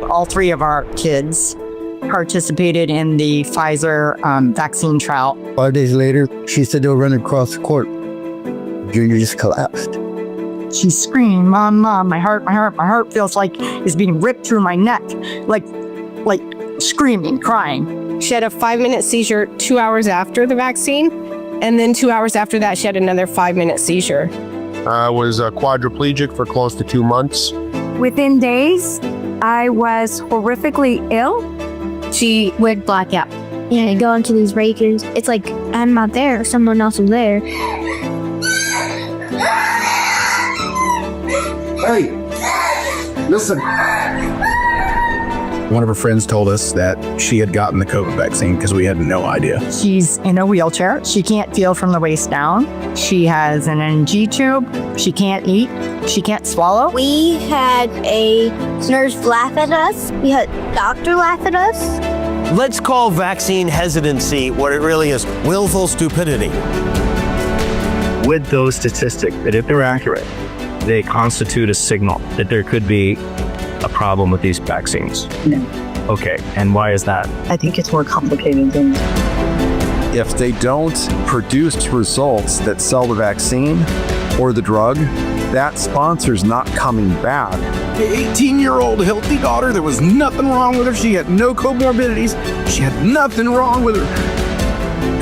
All three of our kids participated in the Pfizer vaccine trial. 5 days later, she said they were running across the court. Junior just collapsed. She screamed, "Mom, Mom, my heart feels like it's being ripped through my neck," like screaming, crying. She had a 5-minute seizure 2 hours after the vaccine, and then 2 hours after that, she had another 5-minute seizure. I was quadriplegic for close to 2 months. Within days, I was horrifically ill. She would black out. Yeah, go into these rages. It's like, I'm not there, someone else is there. Hey, listen. One of her friends told us that she had gotten the COVID vaccine because we had no idea. She's in a wheelchair. She can't feel from the waist down. She has an NG tube. She can't eat. She can't swallow. We had a nurse laugh at us. We had a doctor laugh at us. Let's call vaccine hesitancy what it really is: willful stupidity. With those statistics, that if they're accurate, they constitute a signal that there could be a problem with these vaccines. No. Okay, and why is that? I think it's more complicated than... If they don't produce results that sell the vaccine or the drug, that sponsor's not coming back. The 18-year-old healthy daughter, there was nothing wrong with her. She had no comorbidities. She had nothing wrong with her.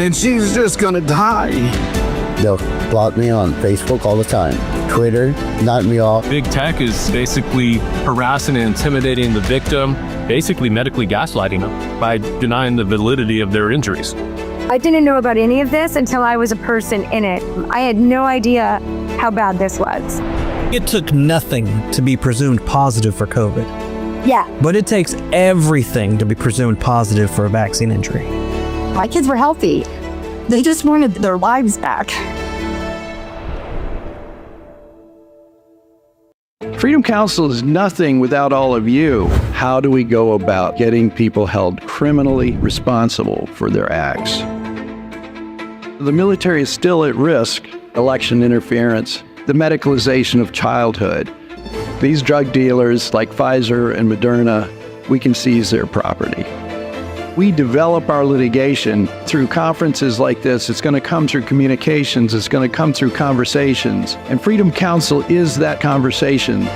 And she's just gonna die. They'll block me on Facebook all the time. Twitter, knock me off. Big tech is basically harassing and intimidating the victim, basically medically gaslighting them by denying the validity of their injuries. I didn't know about any of this until I was a person in it. I had no idea how bad this was. It took nothing to be presumed positive for COVID. Yeah. But it takes everything to be presumed positive for a vaccine injury. My kids were healthy. They just wanted their lives back. Freedom Council is nothing without all of you. How do we go about getting people held criminally responsible for their acts? The military is still at risk. Election interference, the medicalization of childhood. These drug dealers like Pfizer and Moderna, we can seize their property. We develop our litigation through conferences like this. It's going to come through communications. It's going to come through conversations. And Freedom Council is that conversation.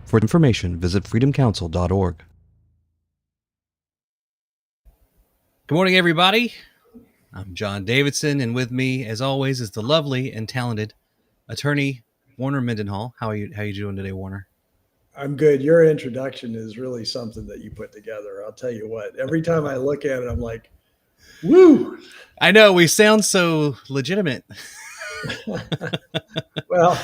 For information, visit freedomcouncil.org. Good morning, everybody. I'm John Davidson, and with me, as always, is the lovely and talented attorney Warner Mendenhall. How are you doing today, Warner? I'm good. Your introduction is really something that you put together. I'll tell you what, every time I look at it, I'm like, woo. I know, we sound so legitimate. Well,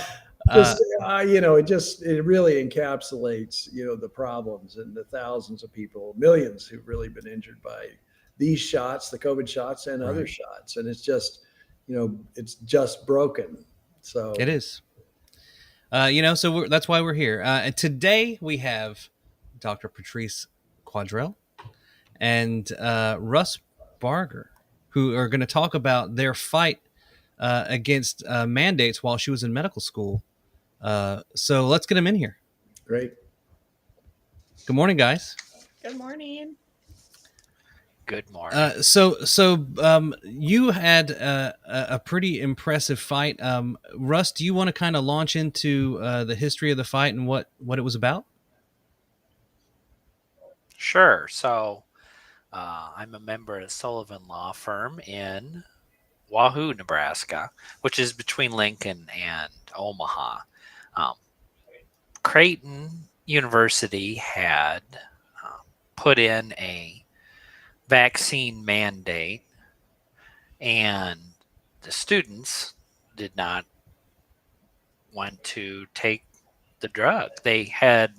it really encapsulates, the problems and the thousands of people, millions who've really been injured by these shots, the COVID shots and other shots. And it's just, it's just broken. So it is. So that's why we're here. And today we have Dr. Patrice Quadrel and Russ Barger, who are going to talk about their fight against mandates while she was in medical school. So let's get them in here. Great. Good morning, guys. Good morning. Good morning. So you had a pretty impressive fight. Russ, do you want to kind of launch into the history of the fight and what it was about? Sure. So I'm a member of the Sullivan Law Firm in Wahoo, Nebraska, which is between Lincoln and Omaha. Creighton University had put in a vaccine mandate, and the students did not want to take the drug. They had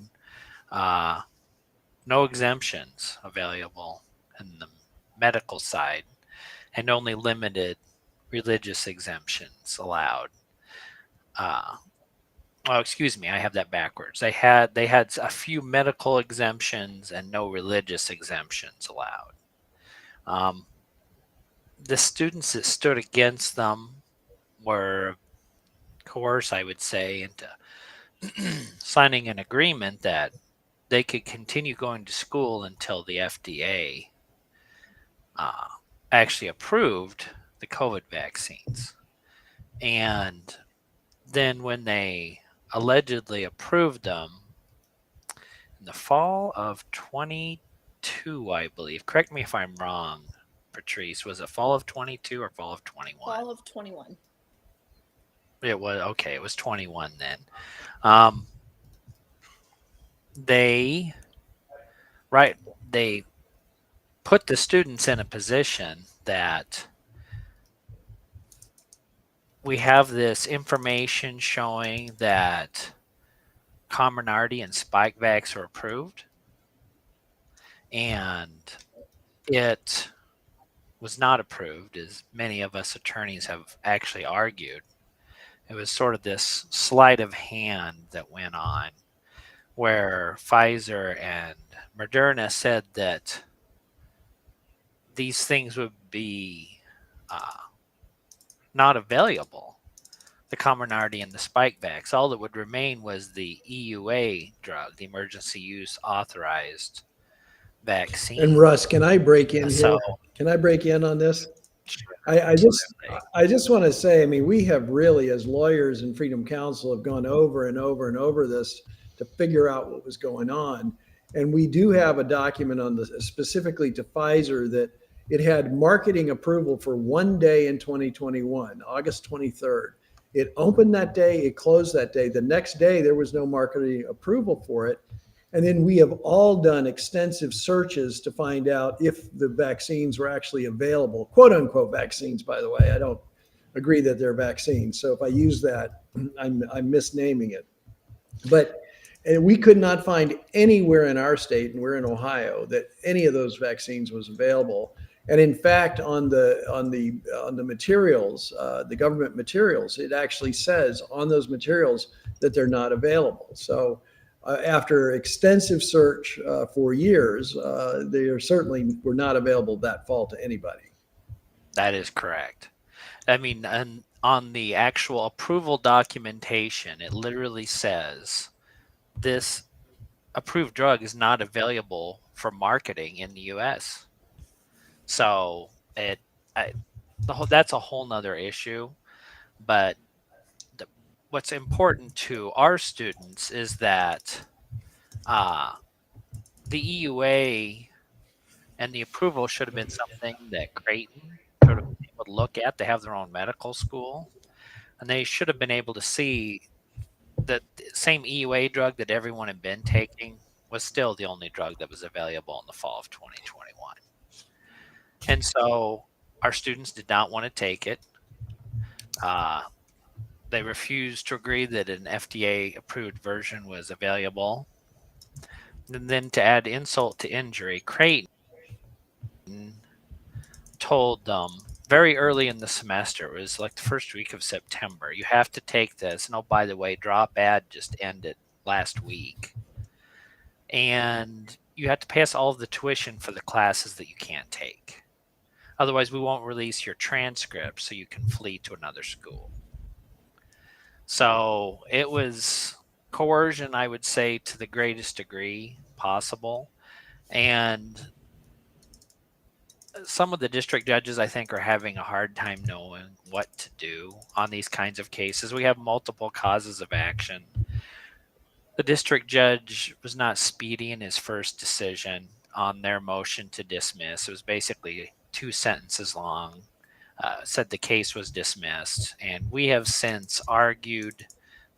no exemptions available in the medical side and only limited religious exemptions allowed. Excuse me, I have that backwards. They had a few medical exemptions and no religious exemptions allowed. The students that stood against them were coerced, I would say, into signing an agreement that they could continue going to school until the FDA actually approved the COVID vaccines. And then when they allegedly approved them in the fall of 22, I believe. Correct me if I'm wrong, Patrice. Was it fall of 22 or fall of 21? Fall of 21. It was okay. It was 21 then. They put the students in a position that we have this information showing that Comirnaty and Spikevax are approved, and it was not approved, as many of us attorneys have actually argued. It was sort of this sleight of hand that went on, where Pfizer and Moderna said that these things would be not available, the Comirnaty and the Spikevax. All that would remain was the EUA drug, the emergency use authorized vaccine. And Russ, can I break in So- here? Can I break in on this? I just want to say, I mean, we have really, as lawyers and Freedom Council, have gone over and over and over this to figure out what was going on. And we do have a document on this specifically to Pfizer that it had marketing approval for one day in 2021, August 23rd. It opened that day, it closed that day. The next day, there was no marketing approval for it. And then we have all done extensive searches to find out if the vaccines were actually available, quote unquote vaccines, by the way. I don't agree that they're vaccines. So if I use that, I'm misnaming it. But we could not find anywhere in our state, and we're in Ohio, that any of those vaccines was available. And in fact, on the materials, the government materials, it actually says on those materials that they're not available. So after extensive search for years, they were not available that fall to anybody. That is correct. I mean, on the actual approval documentation, it literally says this approved drug is not available for marketing in the U.S. So that's a whole nother issue. But what's important to our students is that the EUA and the approval should have been something that Creighton should have been able to look at. They have their own medical school, and they should have been able to see that the same EUA drug that everyone had been taking was still the only drug that was available in the fall of 2021. And so our students did not want to take it. They refused to agree that an FDA-approved version was available. And then to add insult to injury, Creighton told them very early in the semester, it was like the first week of September, you have to take this. And oh, by the way, drop ad just ended last week. And you have to pass all of the tuition for the classes that you can't take. Otherwise, we won't release your transcript so you can flee to another school. So it was coercion, I would say, to the greatest degree possible. And some of the district judges, I think, are having a hard time knowing what to do on these kinds of cases. We have multiple causes of action. The district judge was not speedy in his first decision on their motion to dismiss. It was basically 2 sentences long. Said the case was dismissed, and we have since argued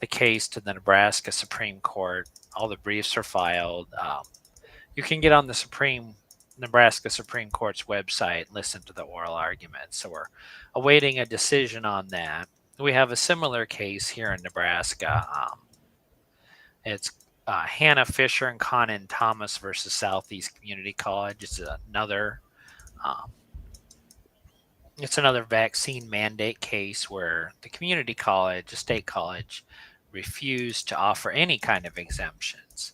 the case to the Nebraska Supreme Court. All the briefs are filed. You can get on the Nebraska Supreme Court's website and listen to the oral arguments. So we're awaiting a decision on that. We have a similar case here in Nebraska. It's Hannah Fisher and Conan Thomas versus Southeast Community College. It's another vaccine mandate case where the community college, a state college, refused to offer any kind of exemptions.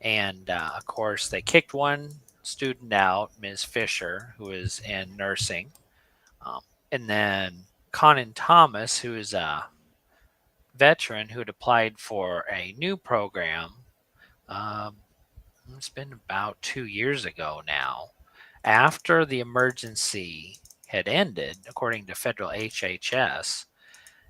And of course, they kicked one student out, Ms. Fisher, who is in nursing. And then Conan Thomas, who is a veteran who had applied for a new program. It's been about 2 years ago now. After the emergency had ended, according to federal HHS,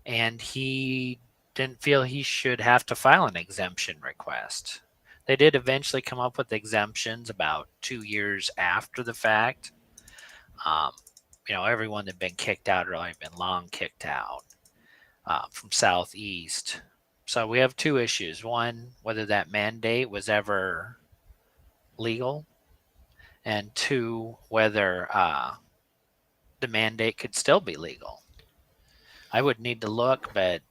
and he didn't feel he should have to file an exemption request. They did eventually come up with exemptions about 2 years after the fact. Everyone that had been kicked out had already been long kicked out from Southeast. So we have two issues. One, whether that mandate was ever legal, and two, whether the mandate could still be legal. I would need to look, but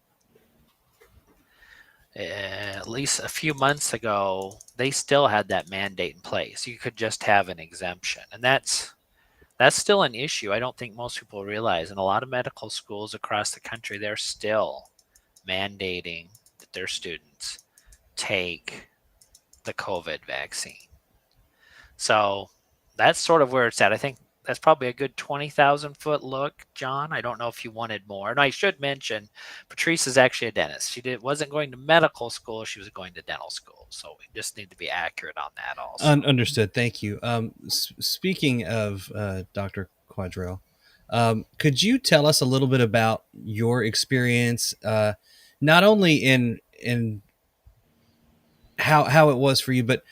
at least a few months ago, they still had that mandate in place. You could just have an exemption, and that's still an issue. I don't think most people realize. In a lot of medical schools across the country, they're still mandating that their students take the COVID vaccine. So that's sort of where it's at. I think that's probably a good 20,000 foot look, John. I don't know if you wanted more. And I should mention, Patrice is actually a dentist. She wasn't going to medical school. She was going to dental school. So we just need to be accurate on that also. Understood. Thank you. Speaking of Dr. Quadrel, could you tell us a little bit about your experience, not only in how it was for you, but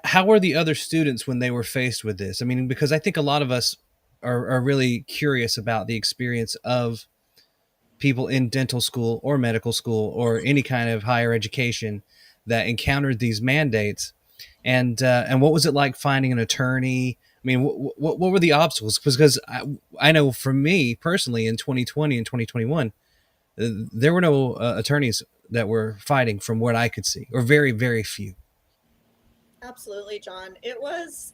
how were the other students when they were faced with this? I mean, because I think a lot of us are really curious about the experience of people in dental school or medical school or any kind of higher education that encountered these mandates. And what was it like finding an attorney? I mean, what were the obstacles? Because I know for me personally in 2020 and 2021, there were no attorneys that were fighting from what I could see, or very, very few. Absolutely, John. It was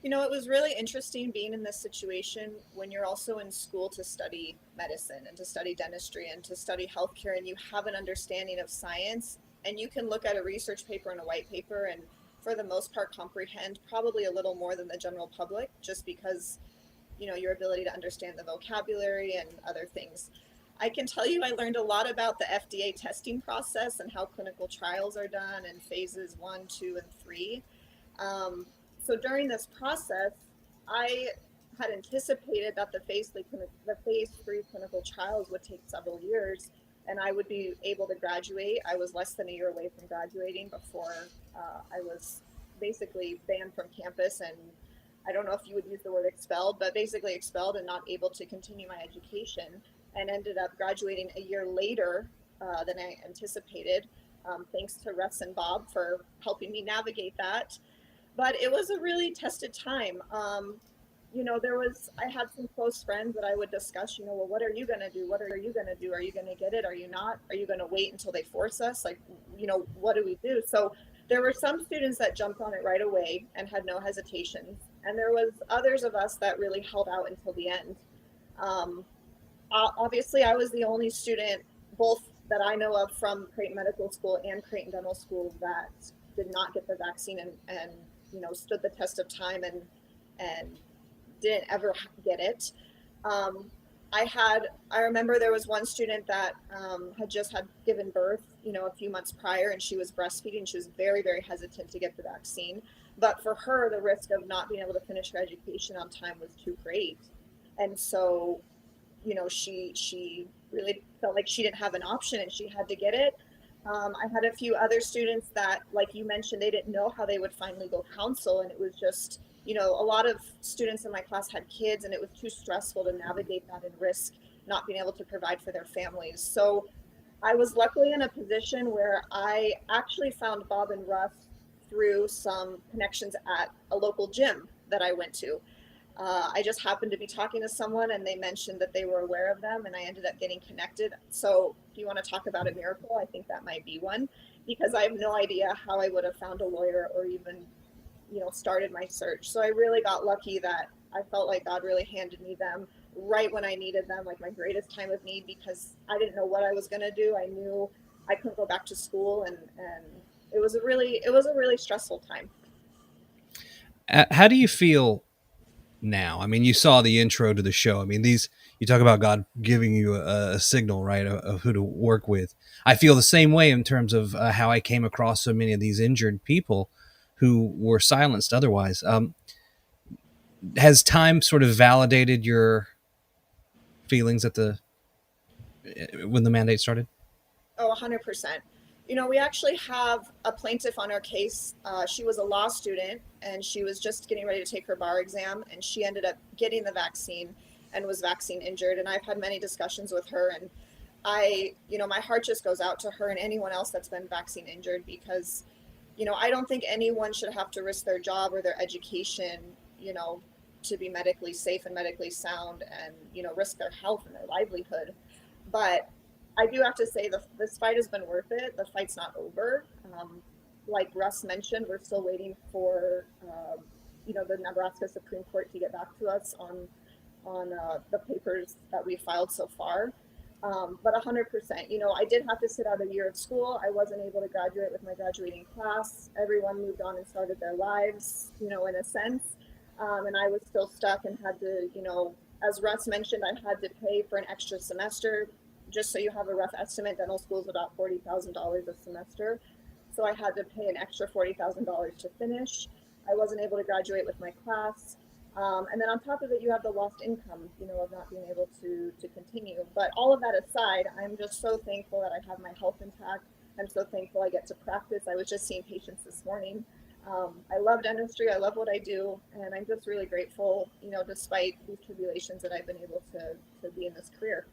really interesting being in this situation when you're also in school to study medicine and to study dentistry and to study healthcare, and you have an understanding of science, and you can look at a research paper and a white paper and for the most part comprehend probably a little more than the general public, just because your ability to understand the vocabulary and other things. I can tell you I learned a lot about the FDA testing process and how clinical trials are done in phases 1, 2, and 3. So during this process, I had anticipated that the phase 3 clinical trials would take several years, and I would be able to graduate. I was less than a year away from graduating before I was basically banned from campus, and I don't know if you would use the word expelled, but basically expelled and not able to continue my education, and ended up graduating a year later than I anticipated, thanks to Russ and Bob for helping me navigate that. But it was a really tested time. I had some close friends that I would discuss, well, what are you going to do? What are you going to do? Are you going to get it? Are you not? Are you going to wait until they force us? What do we do? So there were some students that jumped on it right away and had no hesitations. And there was others of us that really held out until the end. Obviously, I was the only student, both that I know of from Creighton Medical School and Creighton Dental School, that did not get the vaccine and stood the test of time and didn't ever get it. I remember there was one student that had just had given birth, a few months prior, and she was breastfeeding. She was very, very hesitant to get the vaccine. But for her, the risk of not being able to finish her education on time was too great. And so, she really felt like she didn't have an option and she had to get it. I had a few other students that, like you mentioned, they didn't know how they would find legal counsel. And it was just, a lot of students in my class had kids, and it was too stressful to navigate that and risk not being able to provide for their families. So I was luckily in a position where I actually found Bob and Russ through some connections at a local gym that I went to. I just happened to be talking to someone and they mentioned that they were aware of them, and I ended up getting connected. So if you want to talk about a miracle, I think that might be one, because I have no idea how I would have found a lawyer or even, started my search. So I really got lucky that I felt like God really handed me them right when I needed them, like my greatest time of need, because I didn't know what I was going to do. I knew I couldn't go back to school, and it was a really stressful time. How do you feel now? I mean, you saw the intro to the show. I mean, you talk about God giving you a signal, right, of who to work with. I feel the same way in terms of how I came across so many of these injured people who were silenced otherwise. Has time sort of validated your feelings when the mandate started? Oh, 100%. We actually have a plaintiff on our case. She was a law student and she was just getting ready to take her bar exam, and she ended up getting the vaccine and was vaccine injured. And I've had many discussions with her, and my heart just goes out to her and anyone else that's been vaccine injured, because, I don't think anyone should have to risk their job or their education, to be medically safe and medically sound and, risk their health and their livelihood. But I do have to say this fight has been worth it. The fight's not over. Like Russ mentioned, we're still waiting for, the Nebraska Supreme Court to get back to us on the papers that we filed so far. But 100%, I did have to sit out a year of school. I wasn't able to graduate with my graduating class. Everyone moved on and started their lives, in a sense. And I was still stuck and had to, as Russ mentioned, I had to pay for an extra semester. Just so you have a rough estimate, dental school is about $40,000 a semester. So I had to pay an extra $40,000 to finish. I wasn't able to graduate with my class. And then on top of it, you have the lost income, of not being able to continue. But all of that aside, I'm just so thankful that I have my health intact. I'm so thankful I get to practice. I was just seeing patients this morning. I love dentistry. I love what I do. And I'm just really grateful, despite these tribulations, that I've been able to be in this career.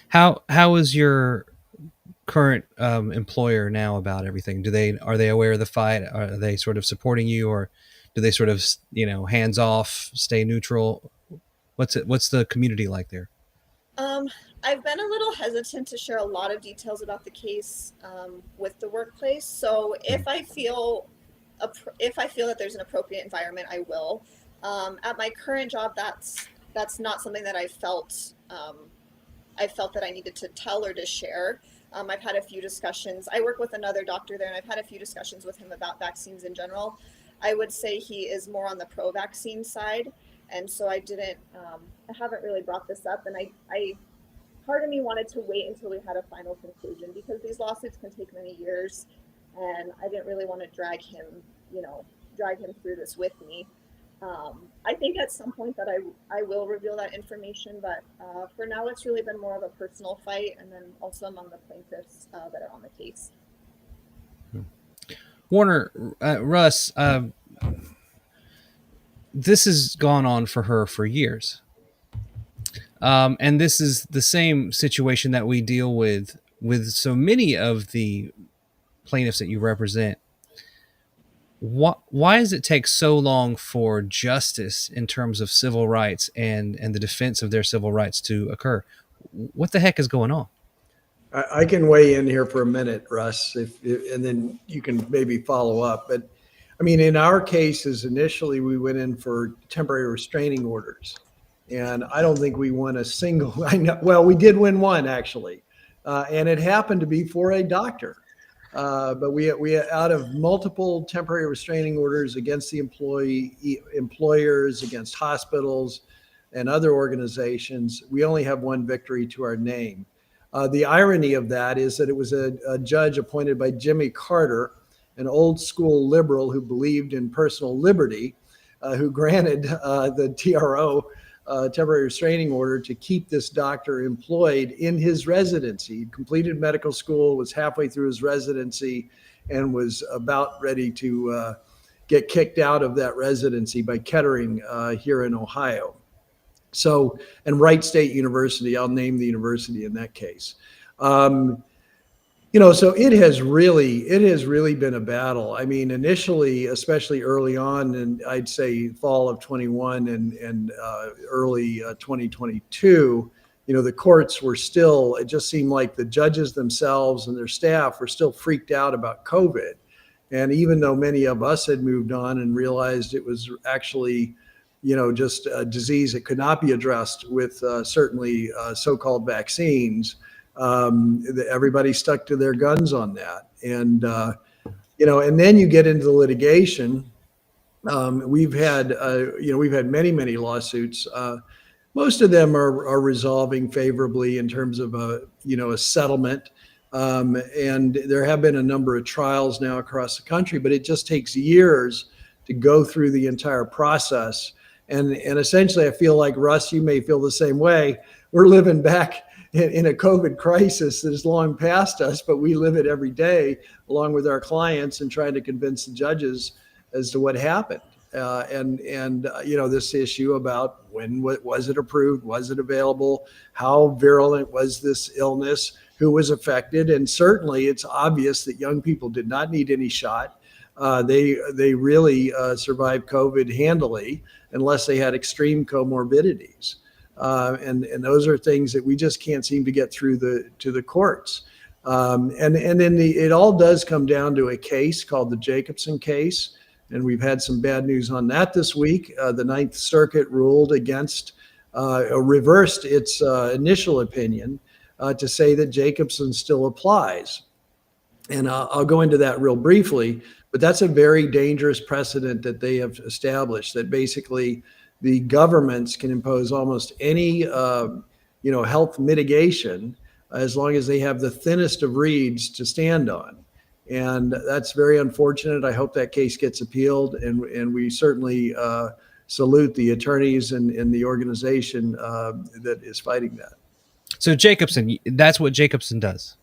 How is your current employer now about everything? Are they aware of the fight? Are they sort of supporting you, or do they sort of hands off, stay neutral? What's the community like there? I've been a little hesitant to share a lot of details about the case with the workplace. So if I feel that there's an appropriate environment, I will. At my current job, that's not something that I felt that I needed to tell or to share. I've had a few discussions. I work with another doctor there, and I've had a few discussions with him about vaccines in general. I would say he is more on the pro-vaccine side, and so I haven't really brought this up. And I part of me wanted to wait until we had a final conclusion, because these lawsuits can take many years, and I didn't really want to drag him through this with me. I think at some point that I will reveal that information, but for now it's really been more of a personal fight, and then also among the plaintiffs that are on the case. Warner, Russ, this has gone on for her for years. And this is the same situation that we deal with so many of the plaintiffs that you represent. Why does it take so long for justice in terms of civil rights and the defense of their civil rights to occur? What the heck is going on? I can weigh in here for a minute, Russ, and then you can maybe follow up. But I mean, in our cases, initially we went in for temporary restraining orders, and I don't think we won a single. Well, we did win one actually, and it happened to be for a doctor. But we out of multiple temporary restraining orders against the employers, against hospitals and other organizations, we only have one victory to our name. The irony of that is that it was a judge appointed by Jimmy Carter, an old school liberal who believed in personal liberty, who granted the TRO, temporary restraining order, to keep this doctor employed in his residency. He completed medical school, was halfway through his residency, and was about ready to get kicked out of that residency by Kettering here in Ohio. So, and Wright State University, I'll name the university in that case. So it has really been a battle. I mean, initially, especially early on, and I'd say fall of 21 and early 2022, the courts were still, it just seemed like the judges themselves and their staff were still freaked out about COVID. And even though many of us had moved on and realized it was actually, just a disease that could not be addressed with certainly so-called vaccines, everybody stuck to their guns on that. And, and then you get into the litigation, We've had, we've had many lawsuits. Most of them are resolving favorably in terms of a settlement. And there have been a number of trials now across the country, but it just takes years to go through the entire process. And essentially, I feel like, Russ, you may feel the same way. We're living back in a COVID crisis that is long past us, but we live it every day along with our clients and trying to convince the judges as to what happened. This issue about when was it approved, was it available, how virulent was this illness, who was affected, and certainly it's obvious that young people did not need any shot. They really survived COVID handily unless they had extreme comorbidities, and those are things that we just can't seem to get through to the courts. It all does come down to a case called the Jacobson case. And we've had some bad news on that this week. The Ninth Circuit ruled against, reversed its initial opinion to say that Jacobson still applies. And I'll go into that real briefly, but that's a very dangerous precedent that they have established, that basically the governments can impose almost any, health mitigation as long as they have the thinnest of reeds to stand on. And that's very unfortunate. I hope that case gets appealed, and we certainly salute the attorneys and the organization that is fighting that. So Jacobson, that's what Jacobson does.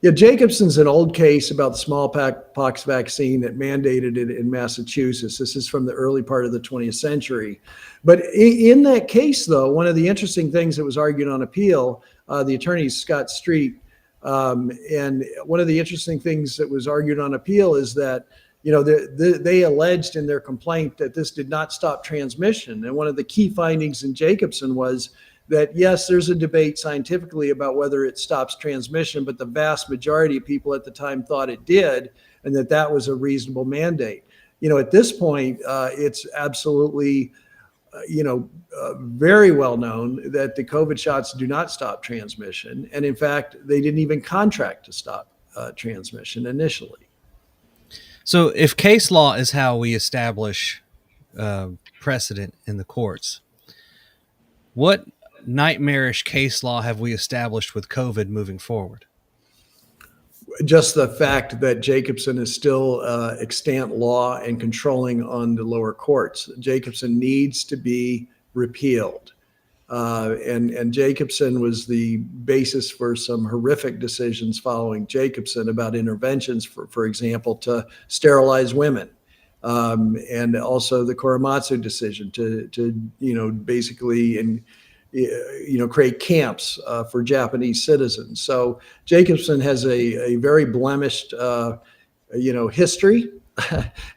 Yeah, Jacobson's an old case about the smallpox vaccine that mandated it in Massachusetts. This is from the early part of the 20th century. But in that case, though, one of the interesting things that was argued on appeal, the attorney Scott Street, and one of the interesting things that was argued on appeal is that, they alleged in their complaint that this did not stop transmission. And one of the key findings in Jacobson was that, yes, there's a debate scientifically about whether it stops transmission, but the vast majority of people at the time thought it did, and that was a reasonable mandate. At this point, it's absolutely very well known that the COVID shots do not stop transmission. And in fact, they didn't even contract to stop transmission initially. So if case law is how we establish precedent in the courts, what nightmarish case law have we established with COVID moving forward? Just the fact that Jacobson is still extant law and controlling on the lower courts. Jacobson needs to be repealed. And Jacobson was the basis for some horrific decisions following Jacobson about interventions, for example, to sterilize women. And also the Korematsu decision to basically create camps for Japanese citizens. So Jacobson has a very blemished, history.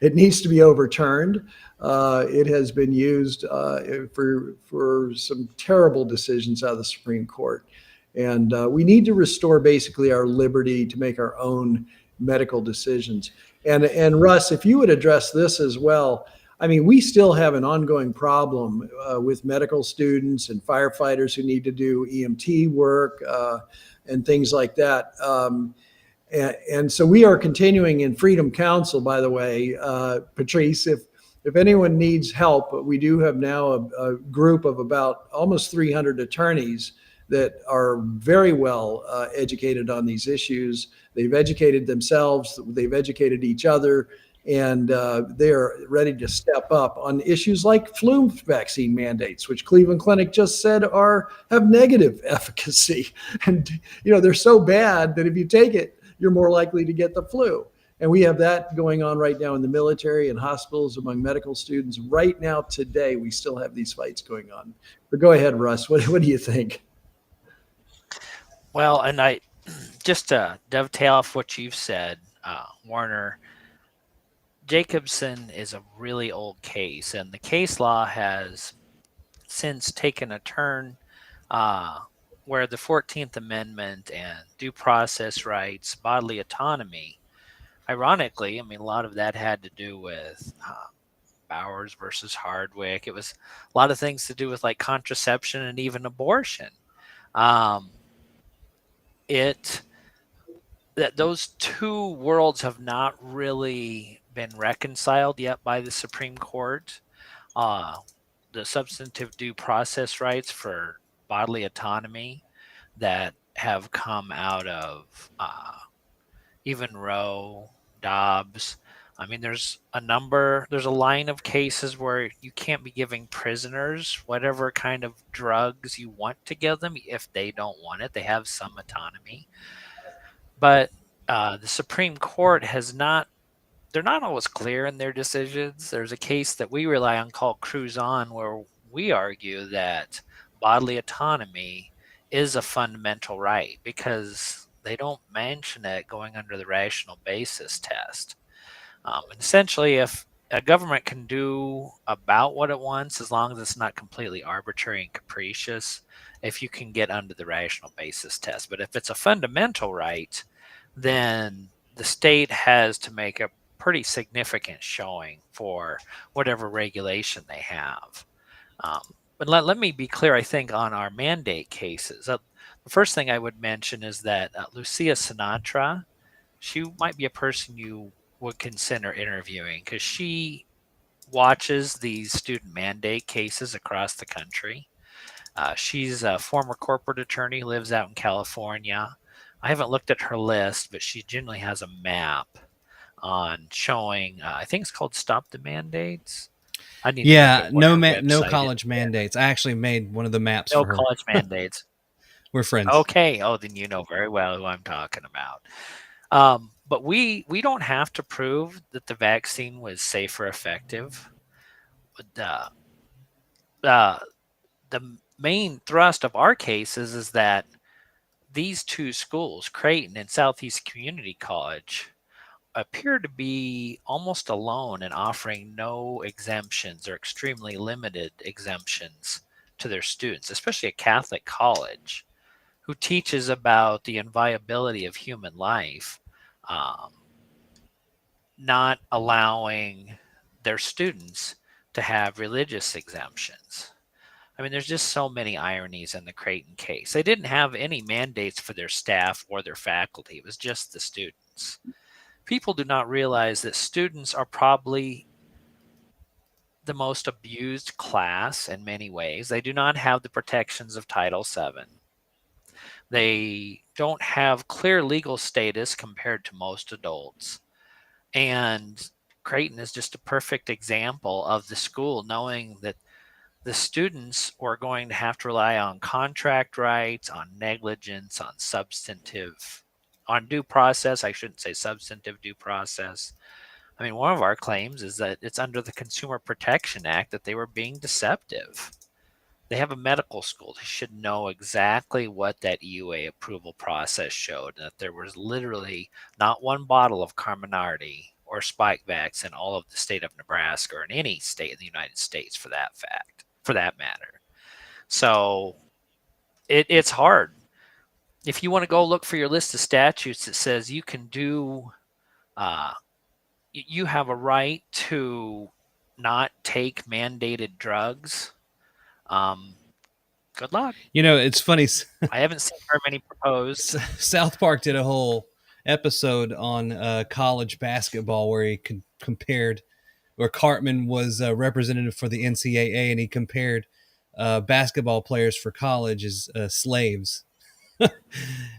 It needs to be overturned. It has been used for some terrible decisions out of the Supreme Court. And we need to restore basically our liberty to make our own medical decisions. And Russ, if you would address this as well, I mean, we still have an ongoing problem with medical students and firefighters who need to do EMT work and things like that. And so we are continuing in Freedom Council, by the way, Patrice, if anyone needs help, we do have now a group of about almost 300 attorneys that are very well educated on these issues. They've educated themselves, they've educated each other, and they are ready to step up on issues like flu vaccine mandates, which Cleveland Clinic just said have negative efficacy. And they're so bad that if you take it, you're more likely to get the flu. And we have that going on right now in the military and hospitals among medical students. Right now, today, we still have these fights going on. But go ahead, Russ. What do you think? Well, and I just to dovetail off what you've said, Warner, Jacobson is a really old case, and the case law has since taken a turn where the 14th Amendment and due process rights, bodily autonomy, ironically, I mean, a lot of that had to do with Bowers versus Hardwick. It was a lot of things to do with like contraception and even abortion. That those two worlds have not really been reconciled yet by the Supreme Court. The substantive due process rights for bodily autonomy that have come out of even Roe, Dobbs. I mean, there's a line of cases where you can't be giving prisoners whatever kind of drugs you want to give them if they don't want it. They have some autonomy. But the Supreme Court they're not always clear in their decisions. There's a case that we rely on called Cruz On, where we argue that bodily autonomy is a fundamental right because they don't mention it going under the rational basis test. And essentially, if a government can do about what it wants, as long as it's not completely arbitrary and capricious, if you can get under the rational basis test. But if it's a fundamental right, then the state has to make a pretty significant showing for whatever regulation they have. But let me be clear, I think, on our mandate cases. The first thing I would mention is that Lucia Sinatra, she might be a person you would consider interviewing because she watches these student mandate cases across the country. She's a former corporate attorney, lives out in California. I haven't looked at her list, but she generally has a map on showing, I think it's called Stop the Mandates. No college mandates. I actually made one of the maps for her. No college mandates. We're friends. Okay. Oh, then you know very well who I'm talking about. But we don't have to prove that the vaccine was safe or effective. The main thrust of our cases is that these two schools, Creighton and Southeast Community College, appear to be almost alone in offering no exemptions or extremely limited exemptions to their students, especially a Catholic college who teaches about the inviolability of human life, not allowing their students to have religious exemptions. I mean, there's just so many ironies in the Creighton case. They didn't have any mandates for their staff or their faculty. It was just the students. People do not realize that students are probably the most abused class in many ways. They do not have the protections of Title VII. They don't have clear legal status compared to most adults. And Creighton is just a perfect example of the school knowing that the students are going to have to rely on contract rights, on negligence, on due process. I shouldn't say substantive due process. I mean, one of our claims is that it's under the Consumer Protection Act that they were being deceptive. They have a medical school. They should know exactly what that EUA approval process showed, and that there was literally not one bottle of Comirnaty or Spikevax in all of the state of Nebraska or in any state in the United States for that matter. So it's hard. If you want to go look for your list of statutes that says you can do, you have a right to not take mandated drugs, good luck. You know, it's funny. I haven't seen very many proposed. South Park did a whole episode on college basketball where he compared, where Cartman was a representative for the NCAA, and he compared basketball players for college as slaves.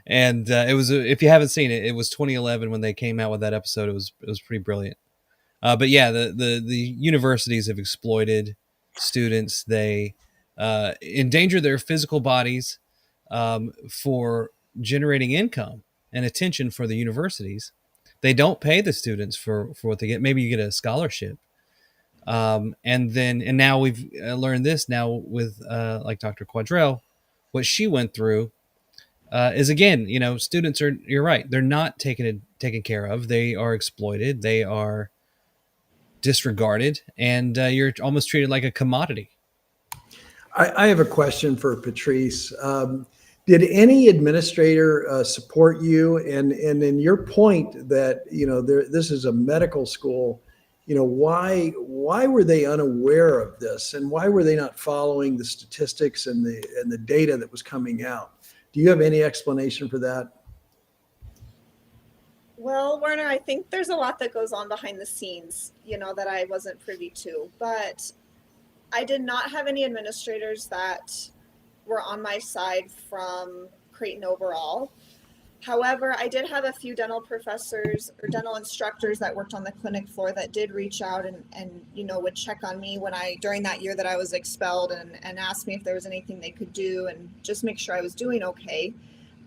And it was, if you haven't seen it, it was 2011 when they came out with that episode. It was pretty brilliant. But yeah, the universities have exploited students. They endanger their physical bodies for generating income and attention for the universities. They don't pay the students for what they get. Maybe you get a scholarship. And now we've learned this now with like Dr. Quadrel, what she went through is, again, you know, students are, you're right, they're not taken care of. They are exploited. They are disregarded, and you're almost treated like a commodity. I have a question for Patrice. Did any administrator support you? And in your point that, you know, this is a medical school, you know, why were they unaware of this, and why were they not following the statistics and the data that was coming out? Do you have any explanation for that? Well, Werner, I think there's a lot that goes on behind the scenes, that I wasn't privy to. But I did not have any administrators that were on my side from Creighton overall. However, I did have a few dental professors or dental instructors that worked on the clinic floor that did reach out and would check on me during that year that I was expelled and ask me if there was anything they could do and just make sure I was doing okay.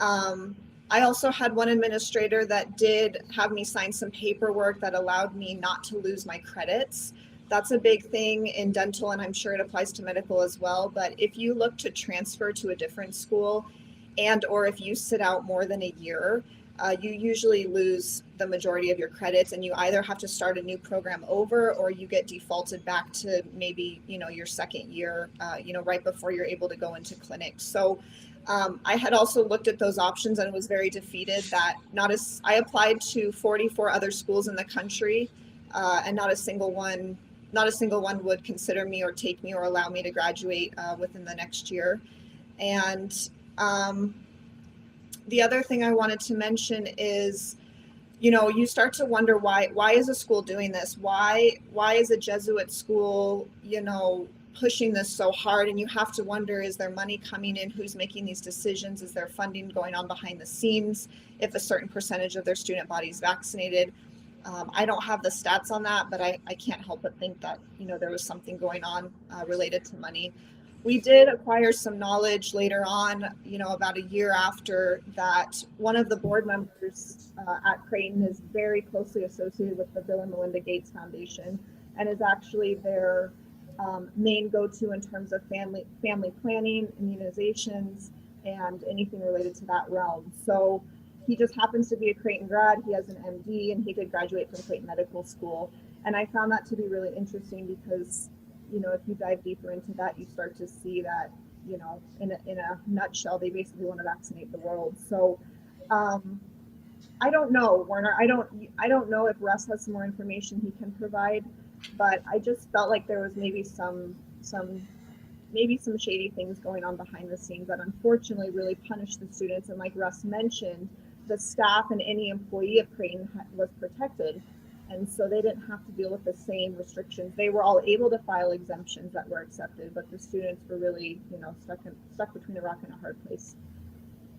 I also had one administrator that did have me sign some paperwork that allowed me not to lose my credits. That's a big thing in dental, and I'm sure it applies to medical as well. But if you look to transfer to a different school, and or if you sit out more than a year, you usually lose the majority of your credits, and you either have to start a new program over or you get defaulted back to maybe your second year, right before you're able to go into clinics. So I had also looked at those options and was very defeated that I applied to 44 other schools in the country, and not a single one would consider me or take me or allow me to graduate within the next year. And the other thing I wanted to mention is, you start to wonder why is a school doing this? Why is a Jesuit school, pushing this so hard? And you have to wonder, is there money coming in? Who's making these decisions? Is there funding going on behind the scenes? If a certain percentage of their student body is vaccinated? I don't have the stats on that, but I can't help but think that, there was something going on related to money. We did acquire some knowledge later on, about a year after that. One of the board members at Creighton is very closely associated with the Bill and Melinda Gates Foundation and is actually their main go-to in terms of family planning, immunizations, and anything related to that realm. So he just happens to be a Creighton grad. He has an MD, and he did graduate from Creighton Medical School. And I found that to be really interesting because, if you dive deeper into that, you start to see that, in a nutshell, they basically want to vaccinate the world. So I don't know, Werner. I don't know if Russ has some more information he can provide, but I just felt like there was maybe some shady things going on behind the scenes that unfortunately really punished the students. And like Russ mentioned, the staff and any employee of Creighton was protected. And so they didn't have to deal with the same restrictions. They were all able to file exemptions that were accepted, but the students were really, stuck between a rock and a hard place.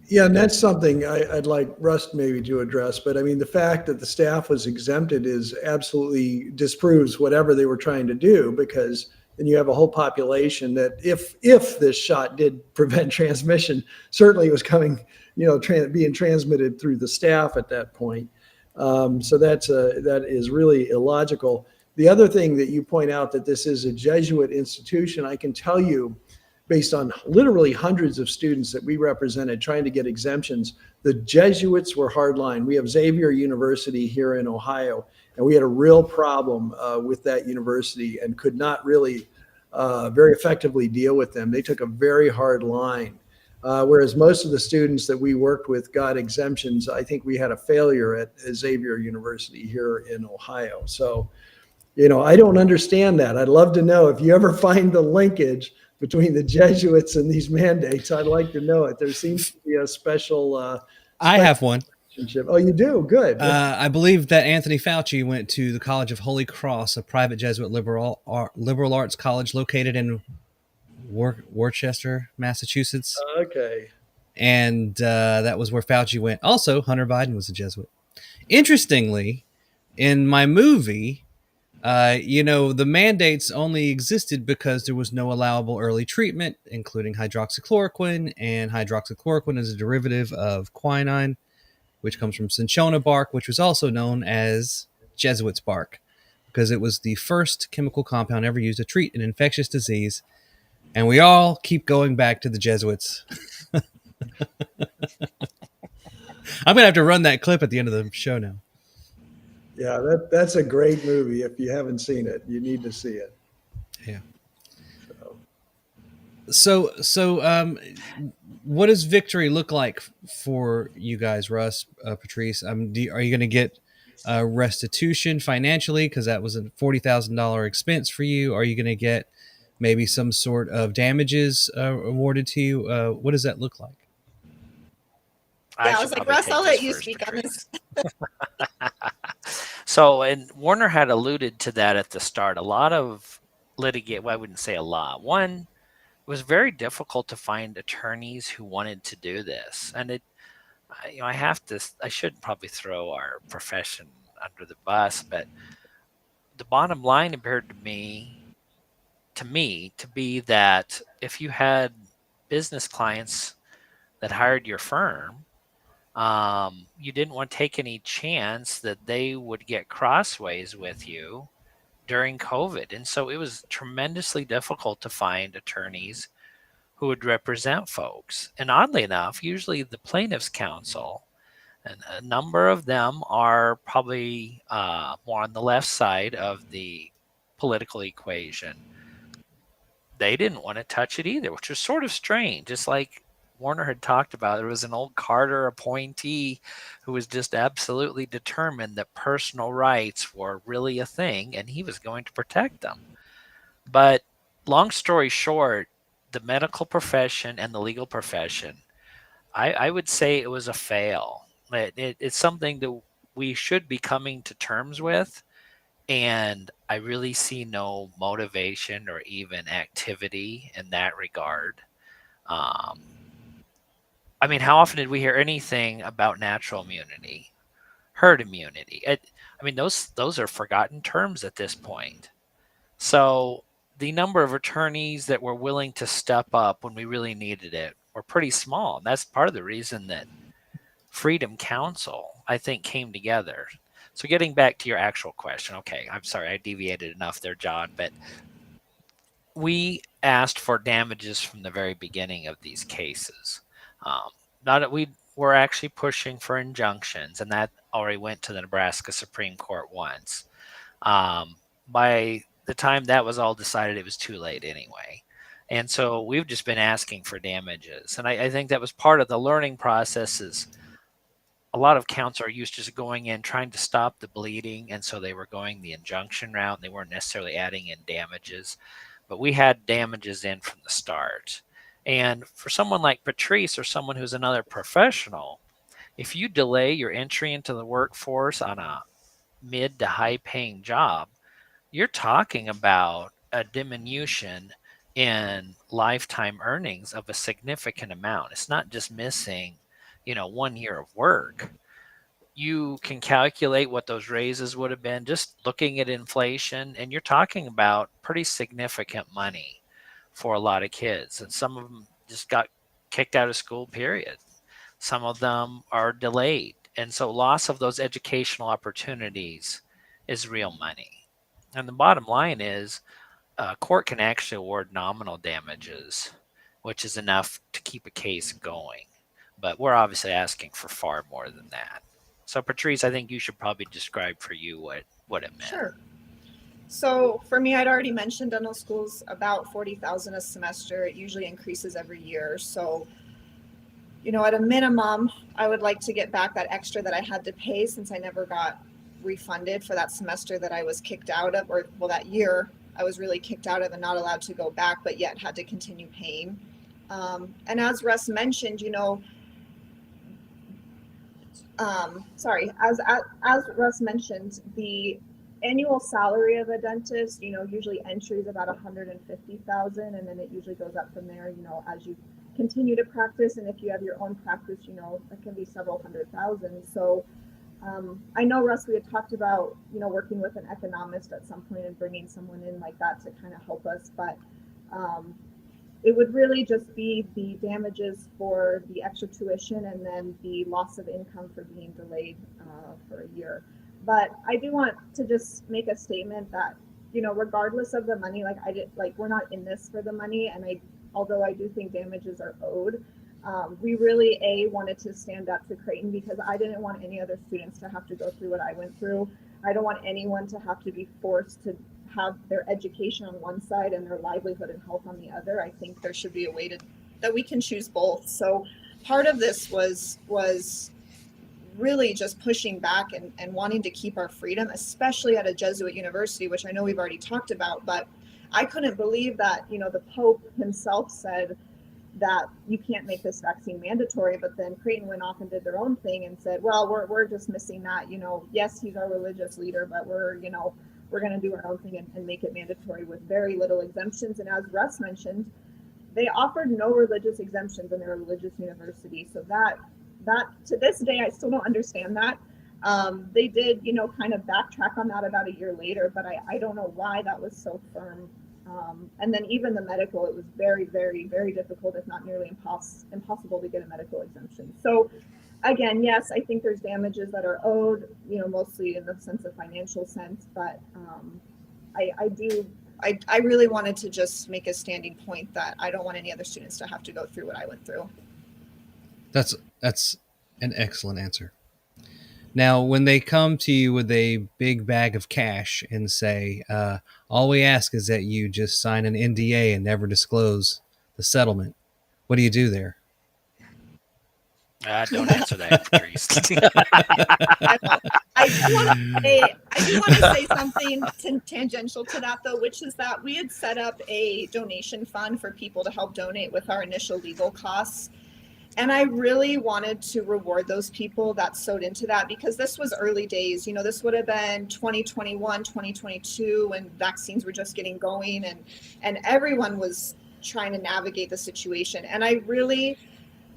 Yeah, and that's something I'd like Russ maybe to address. But I mean, the fact that the staff was exempted is absolutely disproves whatever they were trying to do, because then you have a whole population that if this shot did prevent transmission, certainly it was coming, being transmitted through the staff at that point. So that is really illogical. The other thing that you point out, that this is a Jesuit institution, I can tell you, based on literally hundreds of students that we represented trying to get exemptions, the Jesuits were hardline. We have Xavier University here in Ohio, and we had a real problem with that university and could not really very effectively deal with them. They took a very hard line. Whereas most of the students that we worked with got exemptions. I think we had a failure at Xavier University here in Ohio. So, I don't understand that. I'd love to know if you ever find the linkage between the Jesuits and these mandates. I'd like to know it. There seems to be a special. I have one. Relationship. Oh, you do? Good. I believe that Anthony Fauci went to the College of Holy Cross, a private Jesuit liberal arts college located in Worcester, Massachusetts. Okay. And that was where Fauci went. Also, Hunter Biden was a Jesuit. Interestingly, in my movie, the mandates only existed because there was no allowable early treatment, including hydroxychloroquine. And hydroxychloroquine is a derivative of quinine, which comes from cinchona bark, which was also known as Jesuit's bark, because it was the first chemical compound ever used to treat an infectious disease. And we all keep going back to the Jesuits. I'm going to have to run that clip at the end of the show now. Yeah, that's a great movie. If you haven't seen it, you need to see it. Yeah. So what does victory look like for you guys, Russ, Patrice? Are you going to get restitution financially because that was a $40,000 expense for you? Are you going to get maybe some sort of damages awarded to you? What does that look like? Yeah, I was like, Russ, I'll let you speak on this. So, and Warner had alluded to that at the start. A lot of well, I wouldn't say a lot. One, it was very difficult to find attorneys who wanted to do this. And I shouldn't probably throw our profession under the bus, but the bottom line appeared to me to be that if you had business clients that hired your firm, you didn't want to take any chance that they would get crossways with you during COVID. And so it was tremendously difficult to find attorneys who would represent folks. And oddly enough, usually the plaintiffs' counsel, and a number of them are probably more on the left side of the political equation. They didn't want to touch it either, which was sort of strange. Just like Warner had talked about, there was an old Carter appointee who was just absolutely determined that personal rights were really a thing and he was going to protect them. But long story short, the medical profession and the legal profession, I would say it was a fail. It's something that we should be coming to terms with. And I really see no motivation or even activity in that regard. I mean, how often did we hear anything about natural immunity, herd immunity? I mean, those are forgotten terms at this point. So the number of attorneys that were willing to step up when we really needed it were pretty small. And that's part of the reason that Freedom Council, I think, came together. So getting back to your actual question, okay, I'm sorry, I deviated enough there, John, but we asked for damages from the very beginning of these cases. We were actually pushing for injunctions, and that already went to the Nebraska Supreme Court once. By the time that was all decided, it was too late anyway. And so we've just been asking for damages. And I think that was part of the learning process. Is a lot of counts are used to going in, trying to stop the bleeding. And so they were going the injunction route, and they weren't necessarily adding in damages. But we had damages in from the start. And for someone like Patrice or someone who's another professional, if you delay your entry into the workforce on a mid to high paying job, you're talking about a diminution in lifetime earnings of a significant amount. It's not just missing, 1 year of work. You can calculate what those raises would have been just looking at inflation, and you're talking about pretty significant money for a lot of kids. And some of them just got kicked out of school, period. Some of them are delayed. And so loss of those educational opportunities is real money. And the bottom line is a court can actually award nominal damages, which is enough to keep a case going. But we're obviously asking for far more than that. So Patrice, I think you should probably describe for you what it meant. Sure. So for me, I'd already mentioned dental school's about $40,000 a semester. It usually increases every year. So, at a minimum, I would like to get back that extra that I had to pay since I never got refunded for that semester that I was kicked out of, that year I was really kicked out of and not allowed to go back, but yet had to continue paying. And as Russ mentioned, as Russ mentioned, the annual salary of a dentist, usually entry is about $150,000, and then it usually goes up from there, as you continue to practice. And if you have your own practice, it can be several $100,000. So I know, Russ, we had talked about, working with an economist at some point and bringing someone in like that to kind of help us. But it would really just be the damages for the extra tuition and then the loss of income for being delayed for a year. But I do want to just make a statement that, regardless of the money, we're not in this for the money. And although I do think damages are owed, we really wanted to stand up to Creighton because I didn't want any other students to have to go through what I went through. I don't want anyone to have to be forced to have their education on one side and their livelihood and health on the other. I think there should be a way that we can choose both. So part of this was really just pushing back and wanting to keep our freedom, especially at a Jesuit university, which I know we've already talked about, but I couldn't believe that, the Pope himself said, that you can't make this vaccine mandatory. But then Creighton went off and did their own thing and said, well, we're dismissing that, yes, he's our religious leader, but we're going to do our own thing and make it mandatory with very little exemptions. And as Russ mentioned, they offered no religious exemptions in their religious university. So that to this day, I still don't understand that. They did, kind of backtrack on that about a year later, but I don't know why that was so firm. And then even the medical, it was very, very, very difficult, if not nearly impossible to get a medical exemption. So again, yes, I think there's damages that are owed, mostly in the sense of financial sense, but I really wanted to just make a standing point that I don't want any other students to have to go through what I went through. That's an excellent answer. Now, when they come to you with a big bag of cash and say, all we ask is that you just sign an NDA and never disclose the settlement, what do you do there? Don't answer that, Patrice. I do want to say something tangential to that, though, which is that we had set up a donation fund for people to help donate with our initial legal costs. And I really wanted to reward those people that sewed into that, because this was early days. This would have been 2021, 2022, when vaccines were just getting going and everyone was trying to navigate the situation. And I really,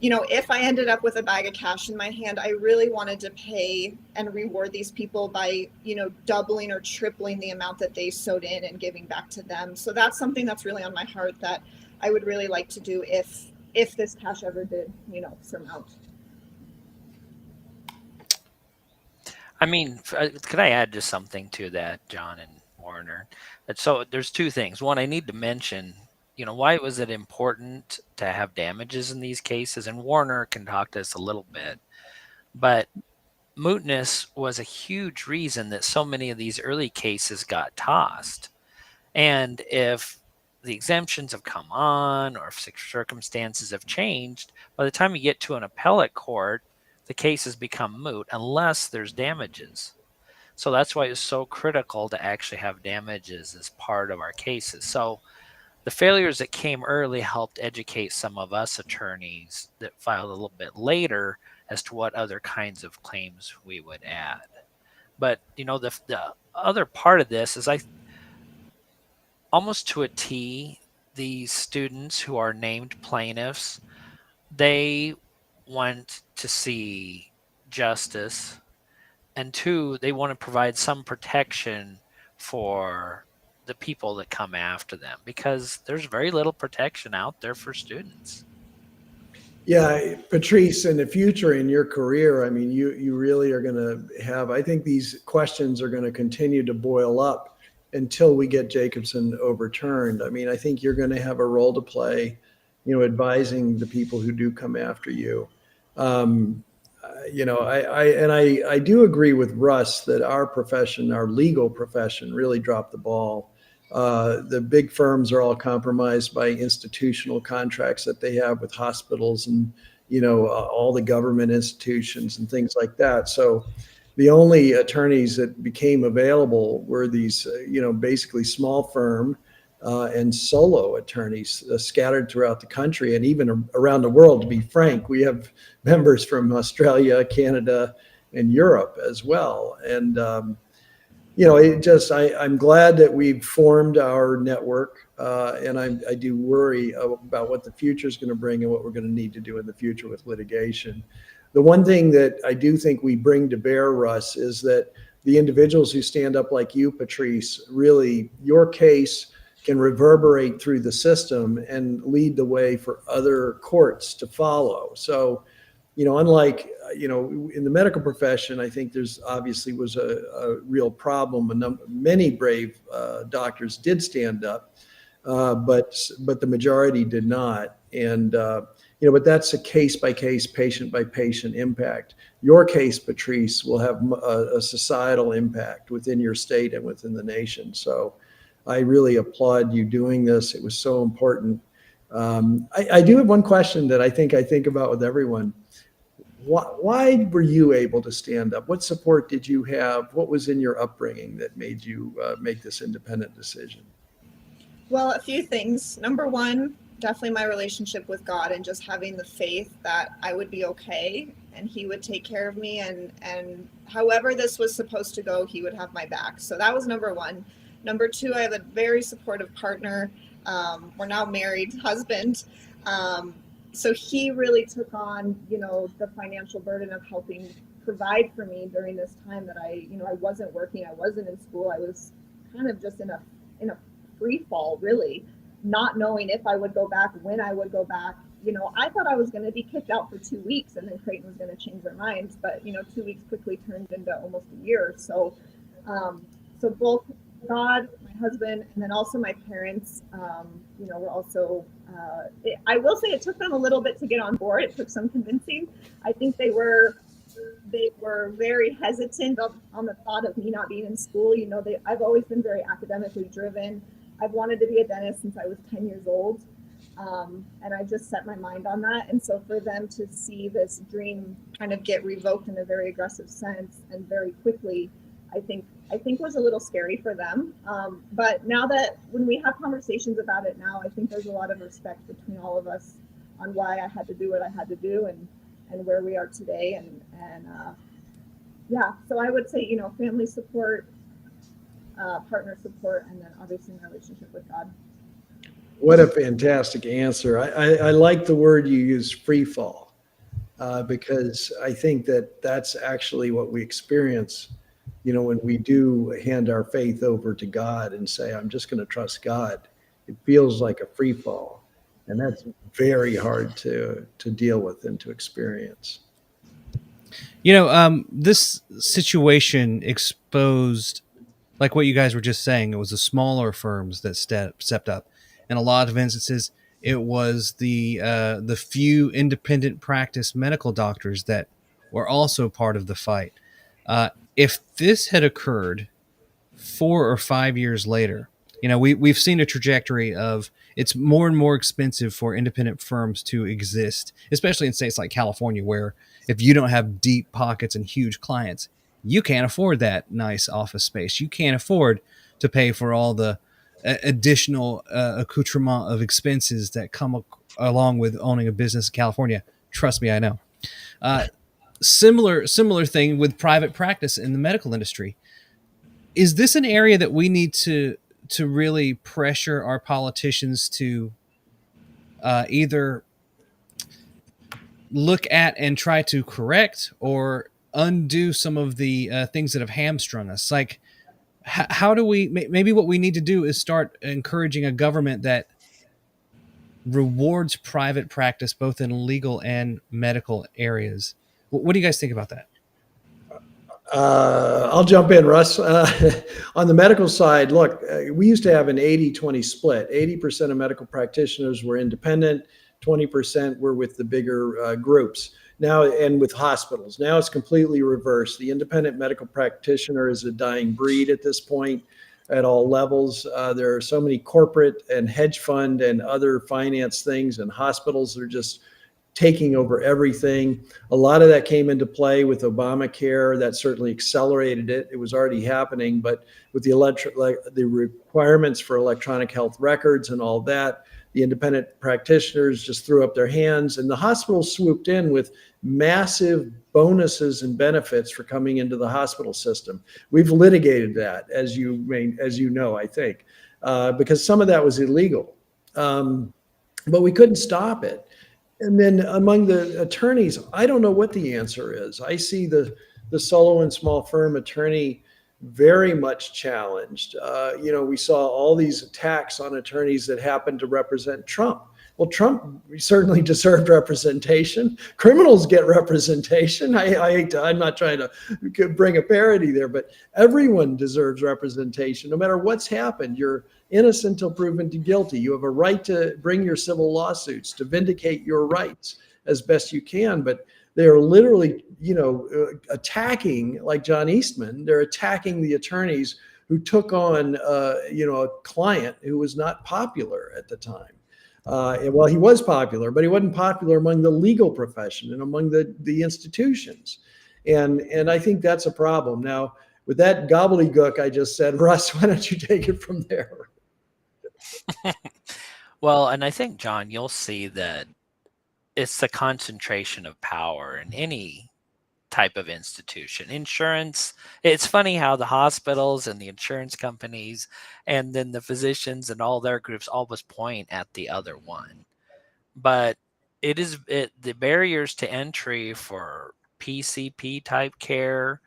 if I ended up with a bag of cash in my hand, I really wanted to pay and reward these people by, doubling or tripling the amount that they sewed in and giving back to them. So that's something that's really on my heart that I would really like to do if this cash ever did, surmount. I mean, could I add just something to that, John and Warner? So there's two things. One, I need to mention, why was it important to have damages in these cases? And Warner can talk to us a little bit. But mootness was a huge reason that so many of these early cases got tossed. And if the exemptions have come on or if circumstances have changed, by the time you get to an appellate court, the case has become moot unless there's damages. So that's why it's so critical to actually have damages as part of our cases. So the failures that came early helped educate some of us attorneys that filed a little bit later as to what other kinds of claims we would add. But, the other part of this is almost to a T, these students who are named plaintiffs, they want to see justice, and two, they want to provide some protection for the people that come after them, because there's very little protection out there for students. Yeah, Patrice, in the future in your career, I mean, you really are going to have, I think these questions are going to continue to boil up until we get Jacobson overturned. I mean, I think you're going to have a role to play, advising the people who do come after you. I do agree with Russ that our profession, our legal profession, really dropped the ball. The big firms are all compromised by institutional contracts that they have with hospitals and, all the government institutions and things like that. So the only attorneys that became available were these, basically small firm and solo attorneys scattered throughout the country and even around the world. To be frank, we have members from Australia, Canada, and Europe as well. And, I'm glad that we've formed our network, and I do worry about what the future is going to bring and what we're going to need to do in the future with litigation. The one thing that I do think we bring to bear, Russ, is that the individuals who stand up like you, Patrice, really, your case can reverberate through the system and lead the way for other courts to follow. So, unlike, in the medical profession, I think there's obviously was a real problem. Many brave doctors did stand up, but the majority did not. And, but that's a case-by-case, patient-by-patient impact. Your case, Patrice, will have a societal impact within your state and within the nation. So I really applaud you doing this. It was so important. I do have one question that I think about with everyone. Why were you able to stand up? What support did you have? What was in your upbringing that made you make this independent decision? Well, a few things. Number one, definitely my relationship with God and just having the faith that I would be okay and he would take care of me, and however this was supposed to go, he would have my back. So that was number one. Number two, I have a very supportive partner. We're now married, husband. So he really took on, the financial burden of helping provide for me during this time that I wasn't working, I wasn't in school. I was kind of just in a free fall, really, not knowing if I would go back, when I would go back. I thought I was going to be kicked out for 2 weeks and then Creighton was going to change their minds. But, 2 weeks quickly turned into almost a year. So, so both God, my husband, and then also my parents, were also, I will say it took them a little bit to get on board. It took some convincing. I think they were very hesitant on the thought of me not being in school. I've always been very academically driven. I've wanted to be a dentist since I was 10 years old. And I just set my mind on that. And so for them to see this dream kind of get revoked in a very aggressive sense and very quickly, I think was a little scary for them. But now that when we have conversations about it now, I think there's a lot of respect between all of us on why I had to do what I had to do and where we are today. And so I would say, family support, partner support, and then obviously my relationship with God. What a fantastic answer. I like the word you use, free fall, because I think that's actually what we experience, when we do hand our faith over to God and say, I'm just going to trust God. It feels like a free fall. And that's very hard to deal with and to experience. This situation exposed, like what you guys were just saying, it was the smaller firms that stepped up. In a lot of instances, it was the few independent practice medical doctors that were also part of the fight. If this had occurred 4 or 5 years later, we've seen a trajectory of it's more and more expensive for independent firms to exist, especially in states like California, where if you don't have deep pockets and huge clients, you can't afford that nice office space. You can't afford to pay for all the additional accoutrement of expenses that come along with owning a business in California. Trust me, I know. Similar thing with private practice in the medical industry. Is this an area that we need to really pressure our politicians to either look at and try to correct or undo some of the things that have hamstrung us? Like, how do we, maybe what we need to do is start encouraging a government that rewards private practice both in legal and medical areas. What do you guys think about that? I'll jump in, Russ. On the medical side, look, we used to have an 80-20 split. 80% of medical practitioners were independent, 20% were with the bigger groups. Now, and with hospitals, now it's completely reversed. The independent medical practitioner is a dying breed at this point at all levels. There are so many corporate and hedge fund and other finance things, and hospitals are just taking over everything. A lot of that came into play with Obamacare. That certainly accelerated it. It was already happening, but with the requirements for electronic health records and all that, the independent practitioners just threw up their hands, and the hospitals swooped in with massive bonuses and benefits for coming into the hospital system. We've litigated that, as you know, I think, because some of that was illegal, but we couldn't stop it. And then among the attorneys, I don't know what the answer is. I see the solo and small firm attorney very much challenged. We saw all these attacks on attorneys that happened to represent Trump. Well, Trump certainly deserved representation. Criminals get representation. I'm not trying to bring a parody there, but everyone deserves representation, no matter what's happened. You're innocent until proven guilty. You have a right to bring your civil lawsuits, to vindicate your rights as best you can. But they are literally, attacking, like John Eastman, they're attacking the attorneys who took on, a client who was not popular at the time. Well, he was popular, but he wasn't popular among the legal profession and among the institutions. And I think that's a problem. Now, with that gobbledygook I just said, Russ, why don't you take it from there? Well, and I think, John, you'll see that it's the concentration of power in any type of institution. Insurance, it's funny how the hospitals and the insurance companies and then the physicians and all their groups always point at the other one. But the barriers to entry for PCP type care,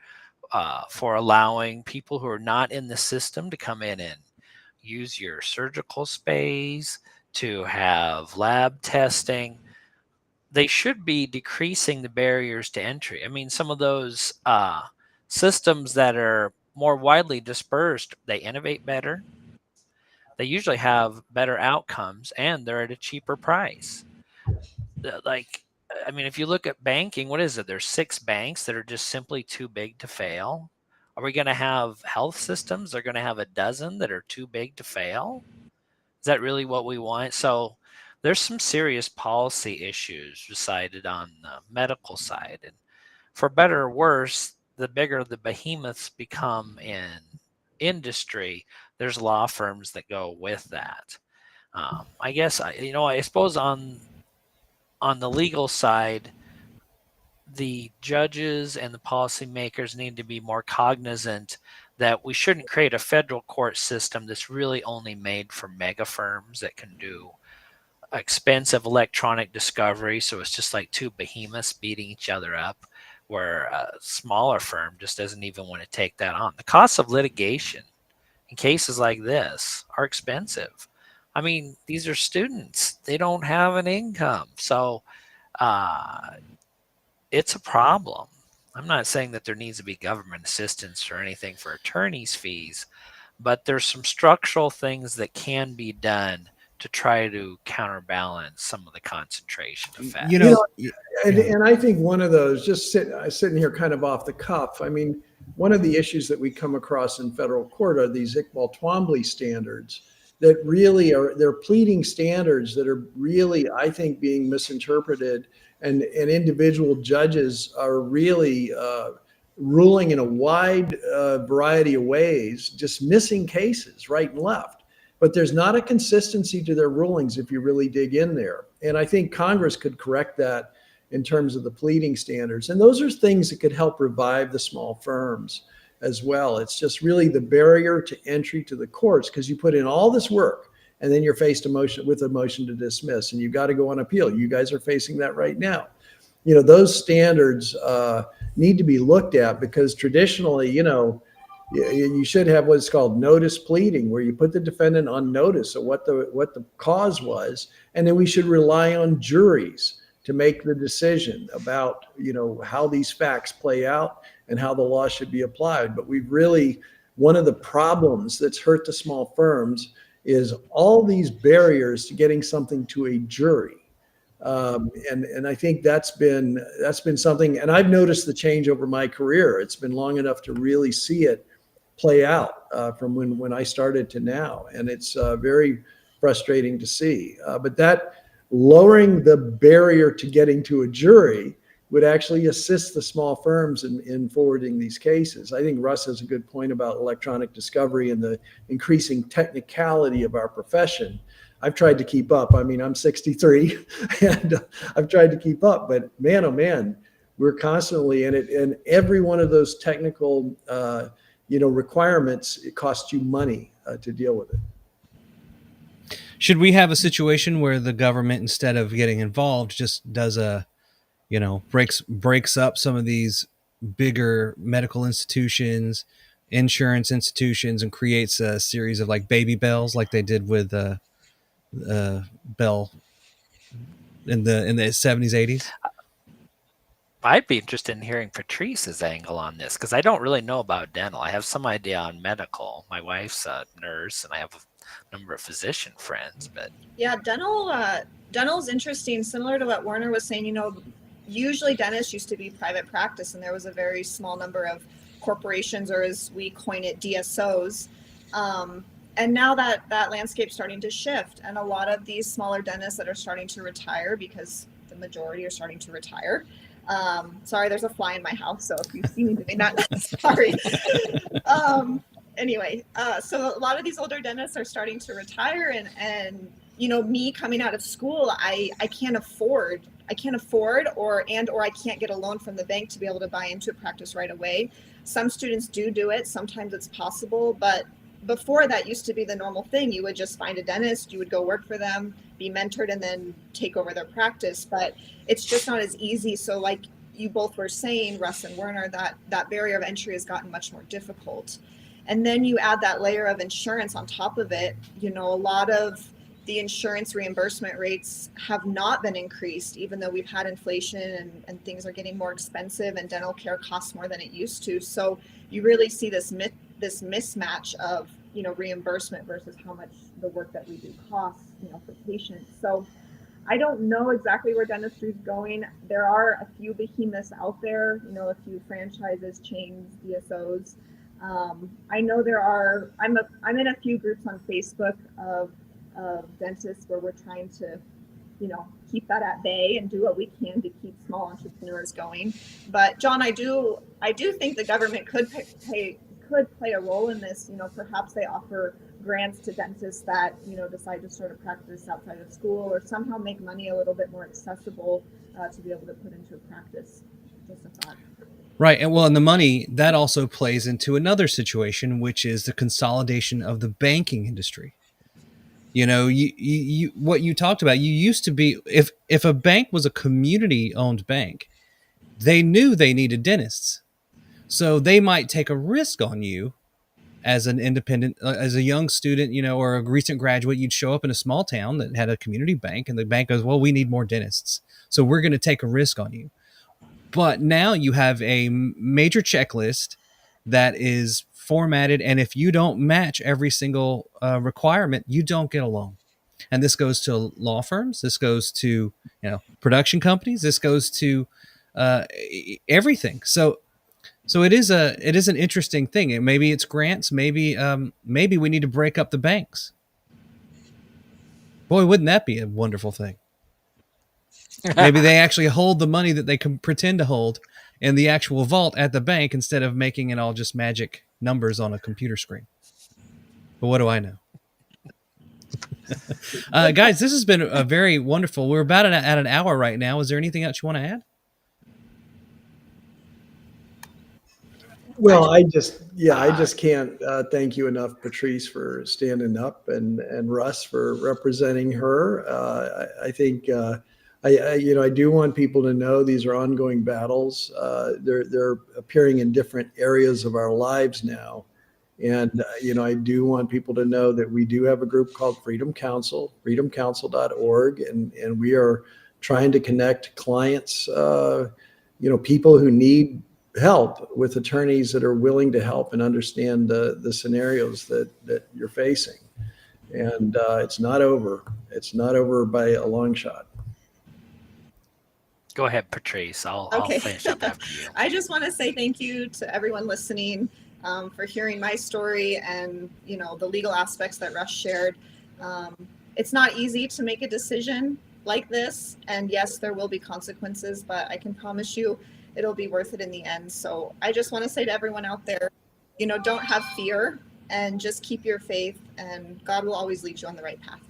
for allowing people who are not in the system to come in and use your surgical space, to have lab testing, they should be decreasing the barriers to entry. I mean, some of those systems that are more widely dispersed, they innovate better. They usually have better outcomes, and they're at a cheaper price. Like, I mean, if you look at banking, what is it? There's 6 banks that are just simply too big to fail. Are we going to have health systems? They're going to have a dozen that are too big to fail. Is that really what we want? So there's some serious policy issues decided on the medical side. And for better or worse, the bigger the behemoths become in industry, there's law firms that go with that. I guess, I suppose on the legal side, the judges and the policymakers need to be more cognizant that we shouldn't create a federal court system that's really only made for mega firms that can do expensive electronic discovery. So it's just like 2 behemoths beating each other up, where a smaller firm just doesn't even want to take that on. The costs of litigation in cases like this are expensive. I mean, these are students. They don't have an income. So it's a problem. I'm not saying that there needs to be government assistance or anything for attorneys' fees, but there's some structural things that can be done to try to counterbalance some of the concentration effect. And I think one of those, just sitting here kind of off the cuff, I mean, one of the issues that we come across in federal court are these Iqbal Twombly standards that really they're pleading standards that are really, I think, being misinterpreted, and individual judges are really ruling in a wide variety of ways, dismissing cases right and left. But there's not a consistency to their rulings if you really dig in there. And I think Congress could correct that in terms of the pleading standards. And those are things that could help revive the small firms as well. It's just really the barrier to entry to the courts, because you put in all this work and then you're faced with a motion to dismiss, and you've got to go on appeal. You guys are facing that right now. Those standards need to be looked at, because traditionally, you should have what's called notice pleading, where you put the defendant on notice of what the cause was, and then we should rely on juries to make the decision about how these facts play out and how the law should be applied. But one of the problems that's hurt the small firms is all these barriers to getting something to a jury. And I think that's been something, and I've noticed the change over my career. It's been long enough to really see it play out from when I started to now. And it's very frustrating to see. But that lowering the barrier to getting to a jury would actually assist the small firms in forwarding these cases. I think Russ has a good point about electronic discovery and the increasing technicality of our profession. I've tried to keep up. I mean, I'm 63 and I've tried to keep up, but man, oh man, we're constantly in it. And every one of those technical, requirements, it costs you money to deal with it. Should we have a situation where the government, instead of getting involved, just does breaks up some of these bigger medical institutions, insurance institutions, and creates a series of like baby bells, like they did with Bell in the 70s, 80s? I'd be interested in hearing Patrice's angle on this, because I don't really know about dental. I have some idea on medical. My wife's a nurse, and I have a number of physician friends. But yeah, dental's interesting. Similar to what Werner was saying, usually dentists used to be private practice, and there was a very small number of corporations, or as we coin it, DSOs. And now that landscape's starting to shift, and a lot of these smaller dentists that are starting to retire, because the majority are starting to retire. Sorry, there's a fly in my house, so if you see me doing that, sorry. Anyway, so a lot of these older dentists are starting to retire, and me coming out of school, I can't afford or I can't get a loan from the bank to be able to buy into a practice right away. Some students do it. Sometimes it's possible, but before that used to be the normal thing. You would just find a dentist, you would go work for them, be mentored, and then take over their practice. But it's just not as easy. So like you both were saying, Russ and Werner, that barrier of entry has gotten much more difficult. And then you add that layer of insurance on top of it. A lot of the insurance reimbursement rates have not been increased, even though we've had inflation and things are getting more expensive and dental care costs more than it used to. So you really see this mismatch of, reimbursement versus how much the work that we do costs, for patients. So I don't know exactly where dentistry is going. There are a few behemoths out there, a few franchises, chains, DSOs. I know there are, I'm in a few groups on Facebook of dentists where we're trying to, keep that at bay and do what we can to keep small entrepreneurs going. But John, I do think the government could play a role in this. Perhaps they offer grants to dentists that, decide to start a practice outside of school, or somehow make money a little bit more accessible to be able to put into a practice. Just a thought. Right. And the money that also plays into another situation, which is the consolidation of the banking industry. You what you talked about, you used to be, if a bank was a community owned bank, they knew they needed dentists. So they might take a risk on you as an independent, as a young student, or a recent graduate. You'd show up in a small town that had a community bank, and the bank goes, well, we need more dentists, so we're going to take a risk on you. But now you have a major checklist that is formatted, and if you don't match every single requirement, you don't get a loan. And this goes to law firms. This goes to production companies. This goes to everything. So it is an interesting thing. And maybe it's grants. Maybe we need to break up the banks. Boy, wouldn't that be a wonderful thing? Maybe they actually hold the money that they can pretend to hold in the actual vault at the bank, instead of making it all just magic numbers on a computer screen. But what do I know? Guys, this has been a very wonderful. We're about at an hour right now. Is there anything else you want to add? Well, I just can't thank you enough, Patrice, for standing up, and Russ for representing her. I think I do want people to know these are ongoing battles. They're appearing in different areas of our lives now. And, I do want people to know that we do have a group called Freedom Counsel, freedomcounsel.org. And we are trying to connect clients, people who need help with attorneys that are willing to help and understand the scenarios that you're facing. And it's not over. It's not over by a long shot. Go ahead, Patrice. I'll finish up after you. I just want to say thank you to everyone listening for hearing my story and, the legal aspects that Russ shared. It's not easy to make a decision like this. And yes, there will be consequences, but I can promise you it'll be worth it in the end. So I just want to say to everyone out there, don't have fear and just keep your faith, and God will always lead you on the right path.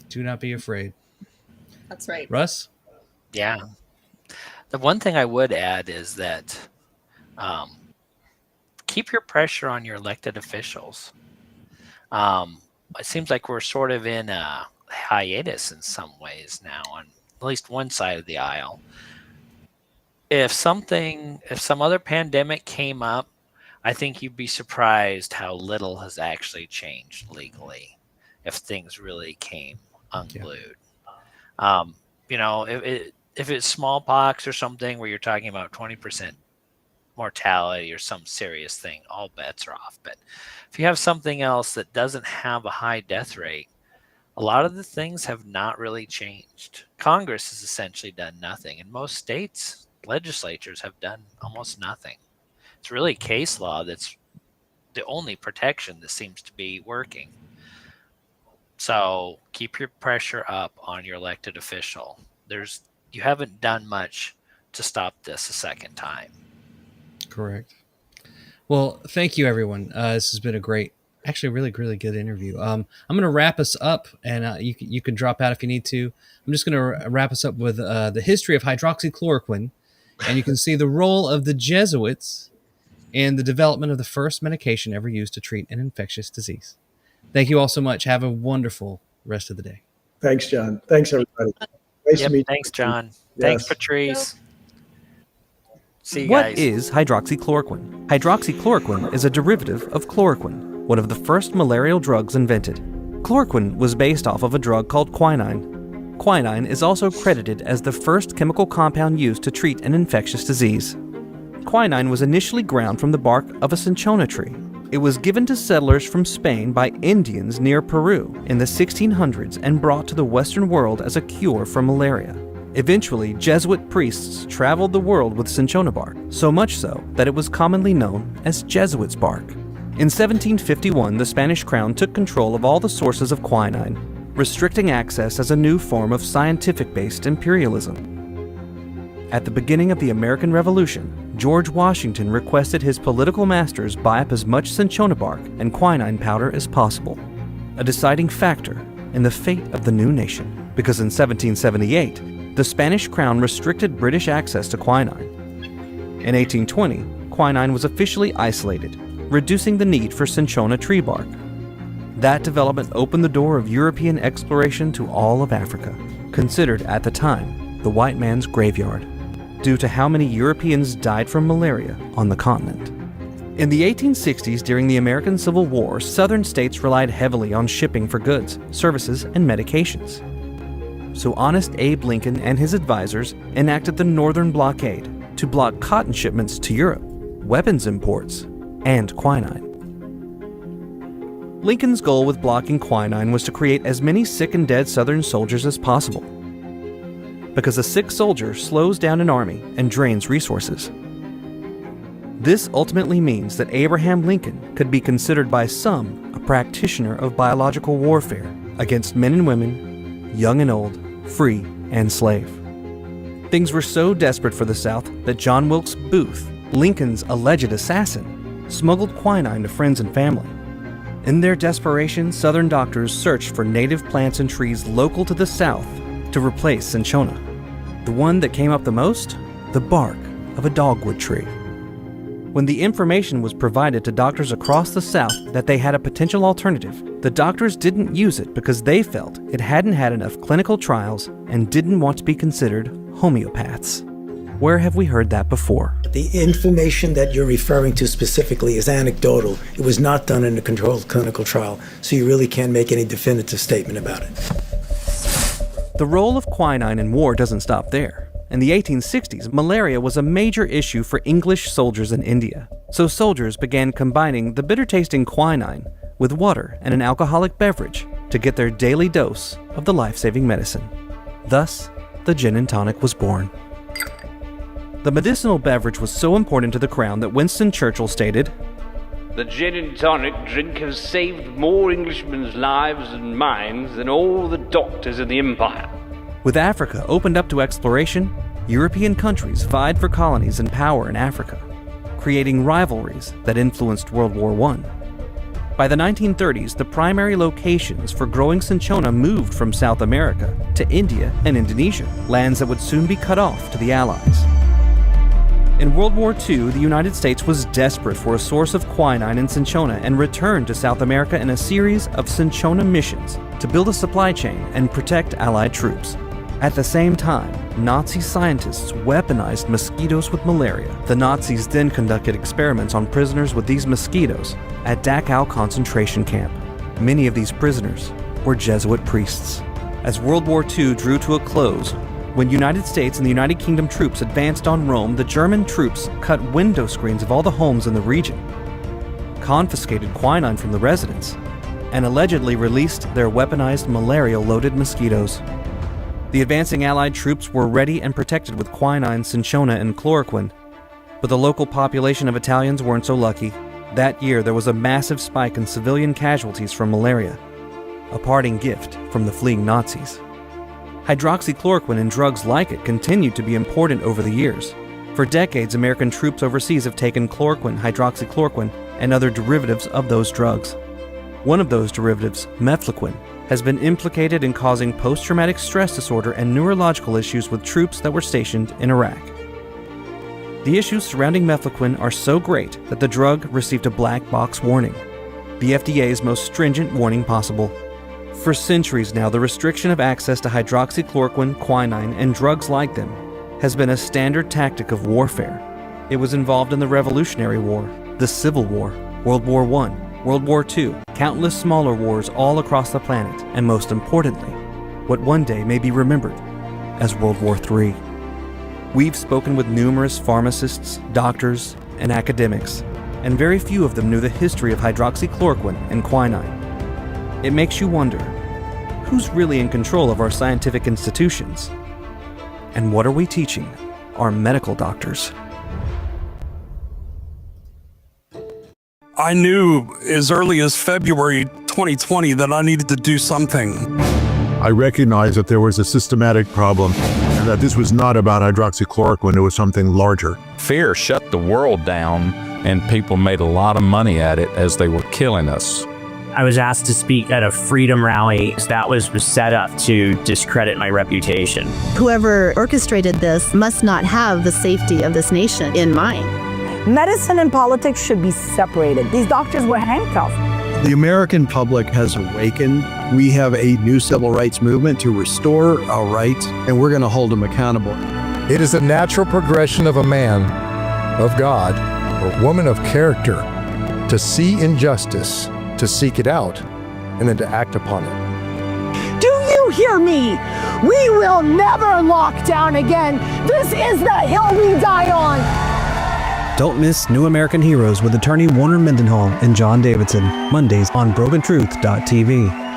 Do not be afraid. That's right. Russ? Yeah. The one thing I would add is that keep your pressure on your elected officials. It seems like we're sort of in a hiatus in some ways now, on at least one side of the aisle. If some other pandemic came up, I think you'd be surprised how little has actually changed legally if things really came unglued. If it's smallpox or something where you're talking about 20% mortality or some serious thing, all bets are off. But if you have something else that doesn't have a high death rate, a lot of the things have not really changed. Congress has essentially done nothing, and most states' legislatures have done almost nothing. It's really case law that's the only protection that seems to be working. So keep your pressure up on your elected official. You haven't done much to stop this a second time. Correct. Well, thank you, everyone. This has been a great Actually, really, really good interview. I'm going to wrap us up, and you can drop out if you need to. I'm just going to wrap us up with the history of hydroxychloroquine, and you can see the role of the Jesuits in the development of the first medication ever used to treat an infectious disease. Thank you all so much. Have a wonderful rest of the day. Thanks, John. Thanks, everybody. Nice to meet you. Thanks, John. Yes. Thanks, Patrice. See you What guys. is hydroxychloroquine? Hydroxychloroquine is a derivative of chloroquine, one of the first malarial drugs invented. Chloroquine was based off of a drug called quinine. Quinine is also credited as the first chemical compound used to treat an infectious disease. Quinine was initially ground from the bark of a cinchona tree. It was given to settlers from Spain by Indians near Peru in the 1600s and brought to the Western world as a cure for malaria. Eventually, Jesuit priests traveled the world with cinchona bark, so much so that it was commonly known as Jesuits' bark. In 1751, the Spanish crown took control of all the sources of quinine, restricting access as a new form of scientific-based imperialism. At the beginning of the American Revolution, George Washington requested his political masters buy up as much cinchona bark and quinine powder as possible, a deciding factor in the fate of the new nation, because in 1778, the Spanish crown restricted British access to quinine. In 1820, quinine was officially isolated, reducing the need for cinchona tree bark. That development opened the door of European exploration to all of Africa, considered at the time the white man's graveyard, due to how many Europeans died from malaria on the continent. In the 1860s, during the American Civil War, southern states relied heavily on shipping for goods, services, and medications. So Honest Abe Lincoln and his advisors enacted the Northern Blockade to block cotton shipments to Europe, weapons imports, and quinine. Lincoln's goal with blocking quinine was to create as many sick and dead Southern soldiers as possible, because a sick soldier slows down an army and drains resources. This ultimately means that Abraham Lincoln could be considered by some a practitioner of biological warfare against men and women, young and old, free and slave. Things were so desperate for the South that John Wilkes Booth, Lincoln's alleged assassin, smuggled quinine to friends and family. In their desperation, Southern doctors searched for native plants and trees local to the South to replace cinchona. The one that came up the most? The bark of a dogwood tree. When the information was provided to doctors across the South that they had a potential alternative, the doctors didn't use it because they felt it hadn't had enough clinical trials and didn't want to be considered homeopaths. Where have we heard that before? The information that you're referring to specifically is anecdotal. It was not done in a controlled clinical trial, so you really can't make any definitive statement about it. The role of quinine in war doesn't stop there. In the 1860s, malaria was a major issue for English soldiers in India, so soldiers began combining the bitter-tasting quinine with water and an alcoholic beverage to get their daily dose of the life-saving medicine. Thus, the gin and tonic was born. The medicinal beverage was so important to the crown that Winston Churchill stated, "The gin and tonic drink has saved more Englishmen lives and minds than all the doctors in the empire." With Africa opened up to exploration, European countries vied for colonies and power in Africa, creating rivalries that influenced World War I. By the 1930s, the primary locations for growing cinchona moved from South America to India and Indonesia, lands that would soon be cut off to the Allies. In World War II, the United States was desperate for a source of quinine and cinchona and returned to South America in a series of cinchona missions to build a supply chain and protect Allied troops. At the same time, Nazi scientists weaponized mosquitoes with malaria. The Nazis then conducted experiments on prisoners with these mosquitoes at Dachau concentration camp. Many of these prisoners were Jesuit priests. As World War II drew to a close, when United States and the United Kingdom troops advanced on Rome, the German troops cut window screens of all the homes in the region, confiscated quinine from the residents, and allegedly released their weaponized malaria-loaded mosquitoes. The advancing Allied troops were ready and protected with quinine, cinchona, and chloroquine, but the local population of Italians weren't so lucky. That year, there was a massive spike in civilian casualties from malaria, a parting gift from the fleeing Nazis. Hydroxychloroquine and drugs like it continued to be important over the years. For decades, American troops overseas have taken chloroquine, hydroxychloroquine, and other derivatives of those drugs. One of those derivatives, mefloquine, has been implicated in causing post-traumatic stress disorder and neurological issues with troops that were stationed in Iraq. The issues surrounding mefloquine are so great that the drug received a black box warning, the FDA's most stringent warning possible. For centuries now, the restriction of access to hydroxychloroquine, quinine, and drugs like them has been a standard tactic of warfare. It was involved in the Revolutionary War, the Civil War, World War I, World War II, countless smaller wars all across the planet, and most importantly, what one day may be remembered as World War III. We've spoken with numerous pharmacists, doctors, and academics, and very few of them knew the history of hydroxychloroquine and quinine. It makes you wonder, who's really in control of our scientific institutions? And what are we teaching our medical doctors? I knew as early as February 2020 that I needed to do something. I recognized that there was a systematic problem and that this was not about hydroxychloroquine, it was something larger. Fear shut the world down and people made a lot of money at it as they were killing us. I was asked to speak at a freedom rally that was set up to discredit my reputation. Whoever orchestrated this must not have the safety of this nation in mind. Medicine and politics should be separated. These doctors were handcuffed. The American public has awakened. We have a new civil rights movement to restore our rights, and we're going to hold them accountable. It is a natural progression of a man of God or woman of character to see injustice, to seek it out, and then to act upon it. Do you hear me? We will never lock down again. This is the hill we die on. Don't miss New American Heroes with attorney Warner Mendenhall and John Davidson, Mondays on BrokenTruth.tv.